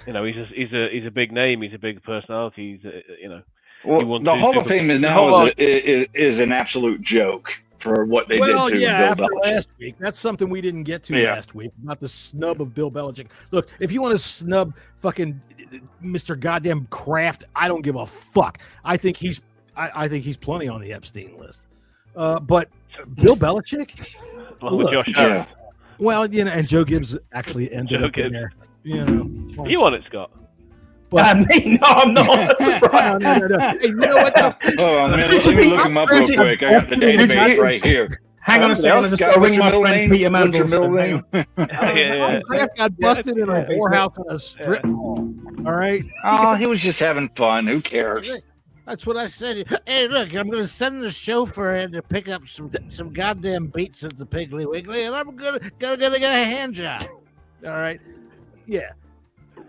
You know, he's a big name. He's a big personality. You know. Well, the Hall of Fame is an absolute joke for what they did to Bill after Belichick. last week. That's something we didn't get to last week, about the snub of Bill Belichick. Look, if you want to snub fucking Mr. Goddamn Kraft, I don't give a fuck. I think he's plenty on the Epstein list. But Bill Belichick? Yeah. Well, you know, and Joe Gibbs actually ended up in there. You know, you want it, Scott? But me? No, I'm not. That's right. No. Hey, you know what? Oh, man, let me look him up real quick. I got the database right here. Hang on a second. I'm just going to ring my friend Peter Mandelson. Kraft got busted in a whorehouse on a strip mall. All right. Oh, he was just having fun. Who cares? That's what I said. Hey, look, I'm going to send the chauffeur in to pick up some goddamn beats at the Piggly Wiggly, and I'm gonna get a hand job. All right. Yeah.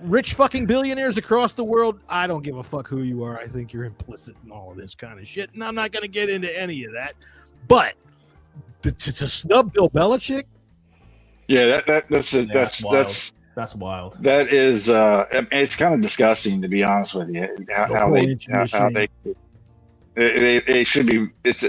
Rich fucking billionaires across the world, I don't give a fuck who you are. I think you're implicit in all of this kind of shit, and I'm not going to get into any of that. But to snub Bill Belichick? Yeah, that's wild. That is, it's kind of disgusting, to be honest with you. How they should be. It's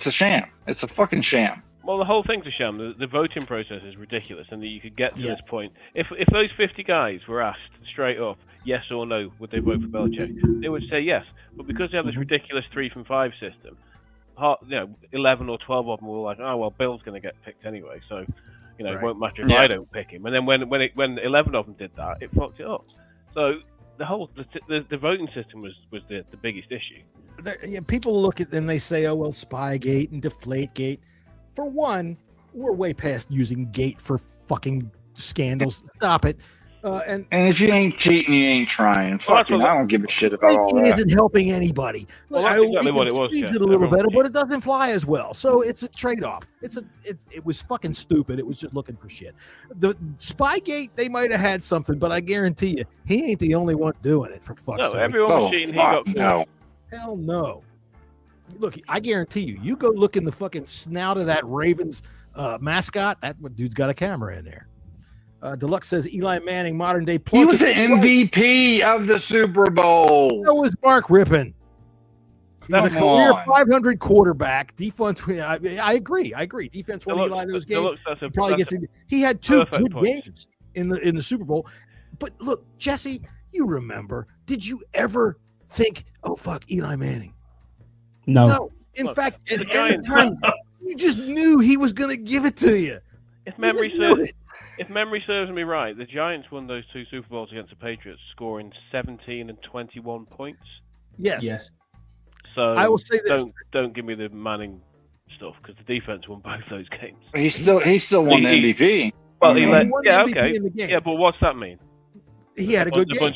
a sham. It's a fucking sham. Well, the whole thing's a sham. The voting process is ridiculous, and that you could get to this point. If those 50 guys were asked straight up, yes or no, would they vote for Belichick? They would say yes. But because they have this ridiculous 3 from 5 system, 11 or 12 of them were like, oh well, Bill's going to get picked anyway, so it won't matter if I don't pick him. And then when 11 of them did that, it fucked it up. So the whole the voting system was the biggest issue. People look at and they say, oh well, Spygate and Deflategate. For one, we're way past using Gate for fucking scandals. Stop it. And if you ain't cheating, you ain't trying. Fucking, I don't give a shit about all that. It isn't helping anybody. Well, that's exactly what it was. It a little better, but it doesn't fly as well. So it's a trade-off. It was fucking stupid. It was just looking for shit. The Spygate, they might have had something, but I guarantee you, he ain't the only one doing it. For fuck's sake. No, everyone was cheating. He got no. Hell no. Look, I guarantee you go look in the fucking snout of that Ravens mascot. That dude's got a camera in there. Deluxe says Eli Manning, modern day plunk. He was the MVP of the Super Bowl. So was Mark Rippon. He's a career 500 quarterback. Defense, I agree. Defense won Eli those games. He had 2 good games in the Super Bowl. But look, Jesse, you remember? Did you ever think, oh fuck, Eli Manning? No. In fact, at any time, you just knew he was going to give it to you. If memory serves me right, the Giants won those 2 Super Bowls against the Patriots, scoring 17 and 21 points. Yes. So I will say this: don't give me the Manning stuff, because the defense won both those games. He still won MVP. Well, MVP in the game. Yeah, but what's that mean? He had a good game.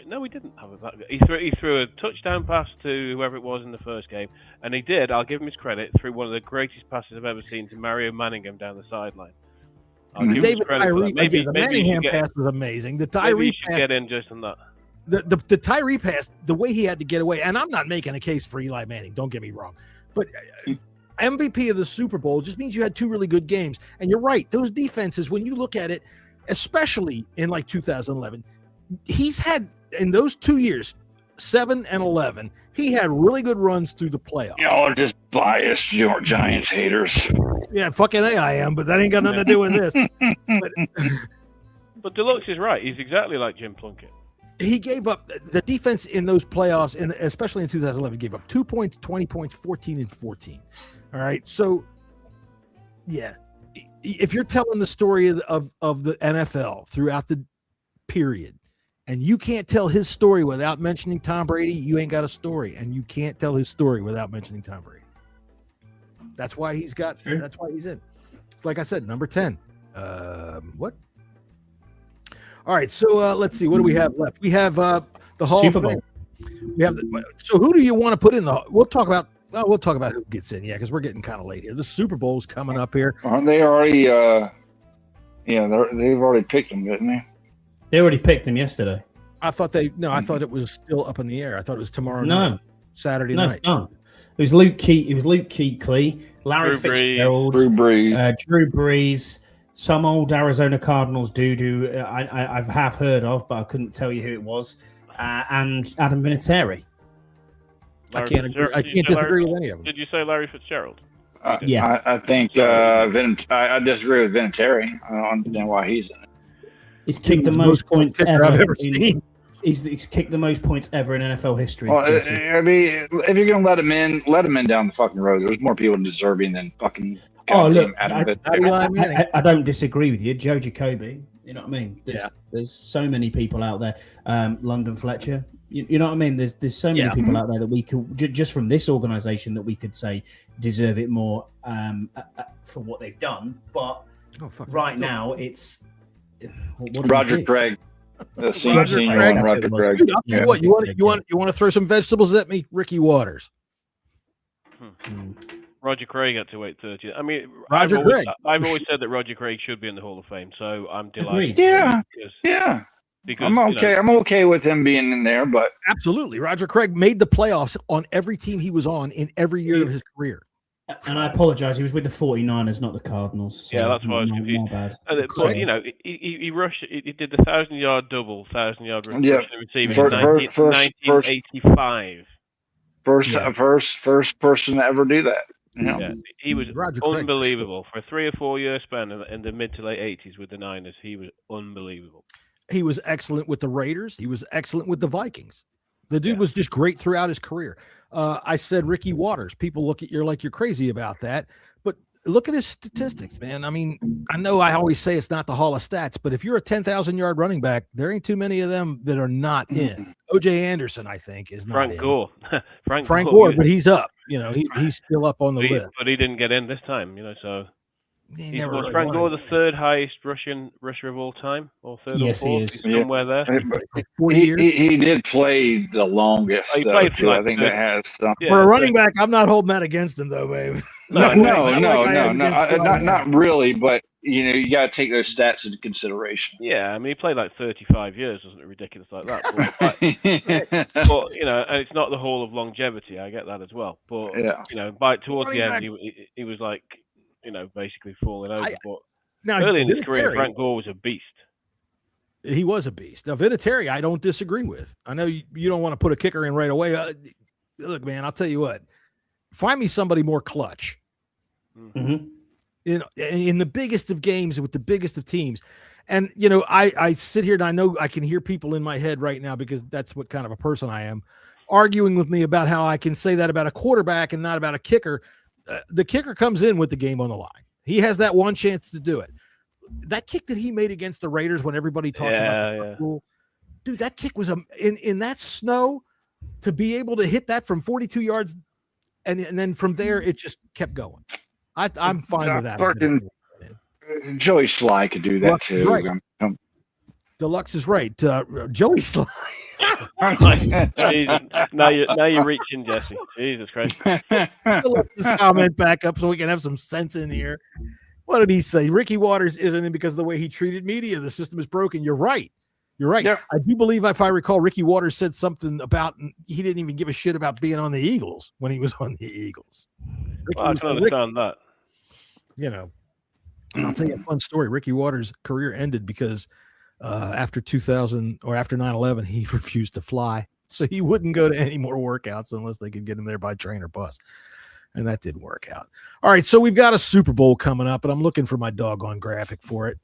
No, he didn't have a He threw a touchdown pass to whoever it was in the first game, and he did. I'll give him his credit. Threw one of the greatest passes I've ever seen to Mario Manningham down the sideline. David Tyree, the Manningham pass was amazing. The Tyree pass, get in just on that. The Tyree pass, the way he had to get away, and I'm not making a case for Eli Manning. Don't get me wrong, but MVP of the Super Bowl just means you had 2 really good games. And you're right; those defenses, when you look at it, especially in like 2011, he's had in those 2 years, 7 and 11, he had really good runs through the playoffs. Y'all are just biased Giants haters. Yeah, fucking I am, but that ain't got nothing to do with this. But Deluxe is right. He's exactly like Jim Plunkett. He gave up the defense in those playoffs, and especially in 2011, gave up 2 points, 20 points, 14 and 14. All right, so yeah. If you're telling the story of the NFL throughout the period, and you can't tell his story without mentioning Tom Brady, you ain't got a story, and you can't tell his story without mentioning Tom Brady. That's why he's got. That's why he's in. Like I said, number 10. What? All right, so let's see. What do we have left? We have the Hall Super of Bowl. Fame. We have. So who do you want to put in the? We'll talk about who gets in. Yeah, because we're getting kind of late here. The Super Bowl's coming up here. Aren't they already? They've already picked them, didn't they? They already picked him yesterday. I thought I thought it was still up in the air. I thought it was tomorrow night. Saturday night. It's not. It was Luke Kuechly, Larry Drew Fitzgerald, Drew Brees. Drew Brees, some old Arizona Cardinals do. I've half heard of, but I couldn't tell you who it was. And Adam Vinatieri. I can't disagree with any of them. Did you say Larry Fitzgerald? Yeah, I think I disagree with Vinatieri. I don't understand why he's in it. He's kicked the most points ever I've ever seen. He's kicked the most points ever in NFL history. Well, I mean, if you're gonna let him in down the fucking road. There's more people deserving than fucking. Oh look, Adam I don't disagree with you, Joe Jacoby. You know what I mean? There's so many people out there. London Fletcher. You know what I mean? There's so many people out there that we could just from this organization that we could say deserve it more for what they've done. But right now it's Roger Craig. Roger Craig. Dude, what you want to throw some vegetables at me? Ricky Waters. Roger Craig had to wait 30. I mean, I've always said that Roger Craig should be in the Hall of Fame, so I'm delighted. Because I'm okay. I'm okay with him being in there, but absolutely, Roger Craig made the playoffs on every team he was on in every year of his career. And I apologize. He was with the 49ers, not the Cardinals. So that's why I was confused. Bad. But he rushed. He did the 1,000-yard double, 1,000-yard rushing receiving in 1985. First person to ever do that. Yeah, he was unbelievable for a 3 or 4 year span in the mid to late 80s with the Niners. He was unbelievable. He was excellent with the Raiders. He was excellent with the Vikings. The dude was just great throughout his career. I said Ricky Waters. People look at you like you're crazy about that, but look at his statistics, man. I mean, I know I always say it's not the Hall of Stats, but if you're a 10,000-yard running back, there ain't too many of them that are not in. O.J. Anderson, I think, is not Frank in. Gore. Frank Gore, but he's up. You know, he's still up on the list. But he didn't get in this time, so. Was Frank Gore the third highest rusher of all time? Or third or fourth? He is. Somewhere there. He did play the longest. He played too. I think that has some. For a running back, I'm not holding that against him, though, babe. No, not really. But you got to take those stats into consideration. Yeah, I mean, he played like 35 years, wasn't it? Ridiculous like that. But and it's not the Hall of Longevity. I get that as well. But towards the end, he was like. Basically falling over. But early in his career, Frank Gore was a beast. He was a beast. Now, Vinatieri, I don't disagree with. I know you don't want to put a kicker in right away. Look, man, I'll tell you what. Find me somebody more clutch. Mm-hmm. In the biggest of games with the biggest of teams. And, I sit here and I know I can hear people in my head right now because that's what kind of a person I am, arguing with me about how I can say that about a quarterback and not about a kicker. The kicker comes in with the game on the line. He has that one chance to do it. That kick that he made against the Raiders when everybody talks about it, dude, that kick was in that snow to be able to hit that from 42 yards, and then from there it just kept going. I'm fine with that. Joey Sly could do that too. Right. Deluxe is right. Joey Sly. Now you're reaching, Jesse. Jesus Christ. Let's just comment back up so we can have some sense in here. What did he say? Ricky Waters isn't in because of the way he treated media. The system is broken. You're right. Yeah. I do believe, if I recall, Ricky Waters said something about he didn't even give a shit about being on the Eagles when he was on the Eagles. I can understand that. I'll tell you a fun story. Ricky Waters' career ended because after 2000 or after 9/11, he refused to fly. So he wouldn't go to any more workouts unless they could get him there by train or bus. And that didn't work out. All right. So we've got a Super Bowl coming up, and I'm looking for my doggone graphic for it.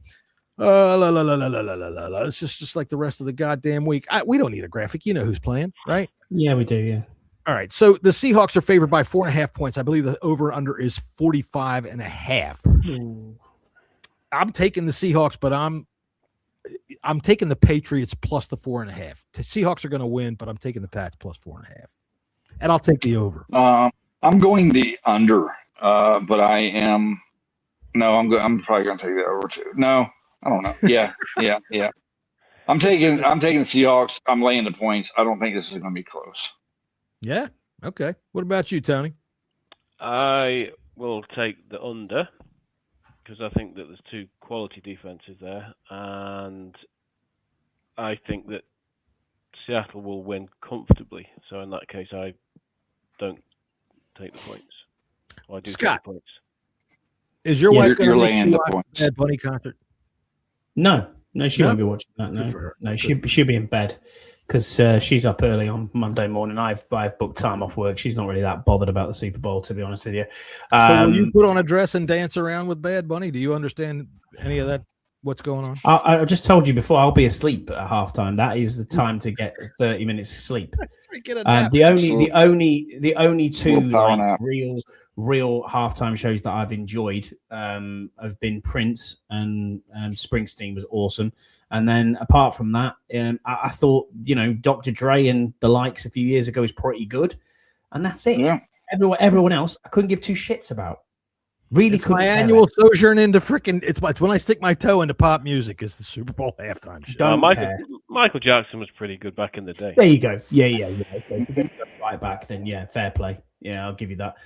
It's just like the rest of the goddamn week. We don't need a graphic. You know who's playing, right? Yeah, we do. Yeah. All right. So the Seahawks are favored by 4.5 points. I believe the over under is 45.5. I'm taking the Seahawks, but I'm taking the Patriots plus the 4.5. The Seahawks are going to win, but I'm taking the Pats plus 4.5, and I'll take the over. I'm going the under, but I'm probably going to take the over too. No, I don't know. Yeah. I'm taking the Seahawks. I'm laying the points. I don't think this is going to be close. Yeah. Okay. What about you, Tony? I will take the under, because I think that there's two quality defenses there, and I think that Seattle will win comfortably. So in that case, I don't take the points. Or I do Scott. take the points. Is your wife going to laying the watch points. Bad Bunny concert? No, she No? won't be watching that. Good for her. No, she'll be in bed because she's up early on Monday morning. I've booked time off work. She's not really that bothered about the Super Bowl, to be honest with you. So will you put on a dress and dance around with Bad Bunny? Do you understand any of that? What's going on? I just told you before. I'll be asleep at halftime. That is the time to get 30 minutes of sleep. The only two like, real halftime shows that I've enjoyed have been Prince and Springsteen was awesome. And then apart from that, I thought Dr. Dre and the likes a few years ago was pretty good, and that's it. Yeah. Everyone else, I couldn't give two shits about. Really, it's my annual sojourn into freaking. It's when I stick my toe into pop music. Is the Super Bowl halftime show? Michael Jackson was pretty good back in the day. There you go. Yeah. Okay. Right back then. Yeah, fair play. Yeah, I'll give you that.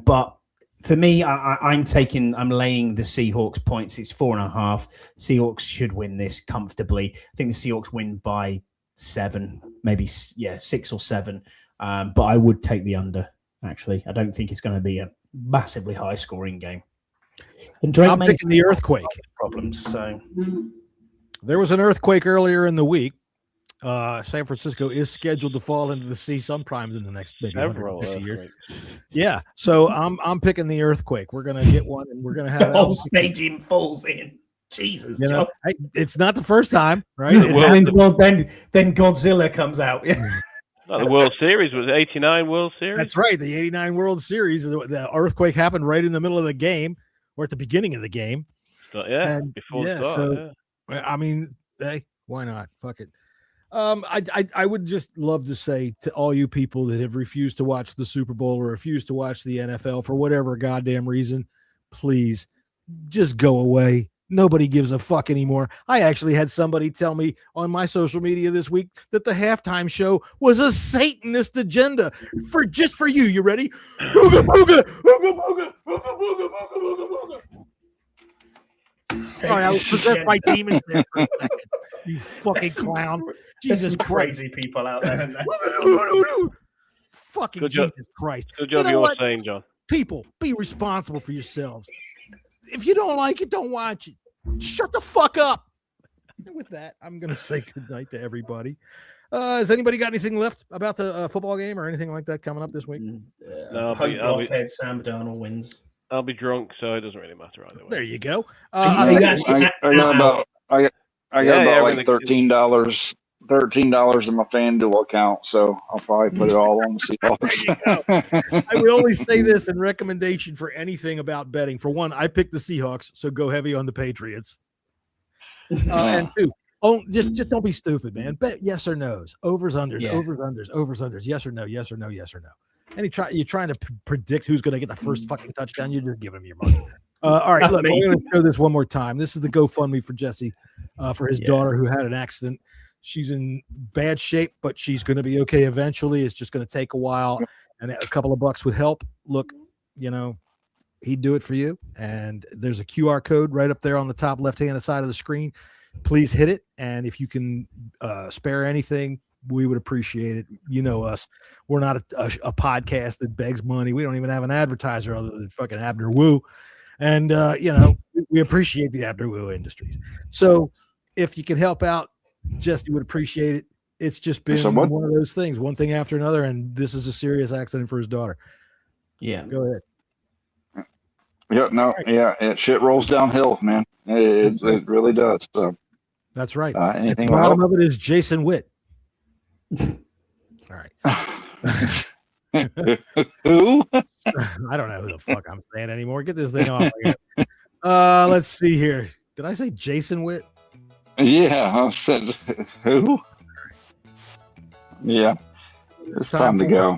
But for me, I'm laying the Seahawks points. It's 4.5. Seahawks should win this comfortably. I think the Seahawks win by 7, maybe 6 or 7. But I would take the under. Actually, I don't think it's going to be a massively high scoring game. And Drake I'm picking the earthquake problems. So there was an earthquake earlier in the week. San Francisco is scheduled to fall into the sea sometimes in the next maybe 150 years. Yeah, so I'm picking the earthquake. We're gonna get one, and we're gonna have the whole stadium falls in. Jesus, it's not the first time, right? Then Godzilla comes out. Yeah. The World Series was 89 World Series. That's right. The 89 World Series. The earthquake happened right in the middle of the game or at the beginning of the game. Before the start. I mean, hey, why not? Fuck it. I would just love to say to all you people that have refused to watch the Super Bowl or refused to watch the NFL for whatever goddamn reason, please just go away. Nobody gives a fuck anymore. I actually had somebody tell me on my social media this week that the halftime show was a Satanist agenda for you. You ready? Booga, booga, booga, booga, booga, booga, booga, booga. Sorry, I was possessed by demons there for a second. You fucking clown. Jesus Christ. Crazy people out there. Fucking Jesus Christ. Good job you're saying, John. People, be responsible for yourselves. If you don't like it, don't watch it. Shut the fuck up. And with that, I'm going to say good night to everybody. Has anybody got anything left about the football game or anything like that coming up this week? No, blockhead Sam Darnold wins. I'll be drunk, so it doesn't really matter either way. There you go. I got about like $13 in my FanDuel account, so I'll probably put it all on the Seahawks. I would only say this in recommendation for anything about betting. For one, I picked the Seahawks, so go heavy on the Patriots. And two, just don't be stupid, man. Bet yes or no's, overs, unders, overs, unders, yes or no, yes or no, yes or no. And you're trying to predict who's going to get the first fucking touchdown. You're just giving them your money. All right, look, we're going to show this one more time. This is the GoFundMe for Jesse for his daughter who had an accident. She's in bad shape, but she's going to be okay eventually. It's just going to take a while, and a couple of bucks would help. Look, he'd do it for you. And there's a QR code right up there on the top left-hand side of the screen. Please hit it. And if you can spare anything, we would appreciate it. You know us. We're not a podcast that begs money. We don't even have an advertiser other than fucking Abner Wu. And, we appreciate the Abner Wu Industries. So if you can help out, Jesse would appreciate it. It's just been one of those things, one thing after another, and this is a serious accident for his daughter. Yeah. Go ahead. Shit rolls downhill, man. It really does. So that's right. Anything At the bottom of it is Jason Witt. All right. Who? I don't know who the fuck I'm saying anymore. Get this thing off. Let's see here. Did I say Jason Witt? Yeah, I said who? Yeah, it's time to go.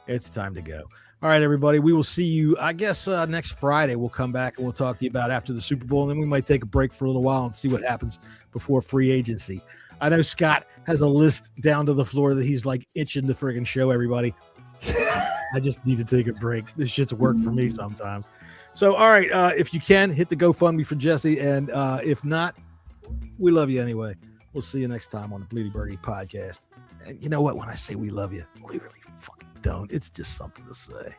It's time to go. All right, everybody. We will see you, I guess, next Friday. We'll come back and we'll talk to you about after the Super Bowl, and then we might take a break for a little while and see what happens before free agency. I know Scott has a list down to the floor that he's like itching to friggin' show everybody. I just need to take a break. This shit's work for me sometimes. So, all right, if you can, hit the GoFundMe for Jesse, and if not, we love you anyway. We'll see you next time on the Bleedy Birdie podcast. And you know what? When I say we love you, we really fucking don't. It's just something to say.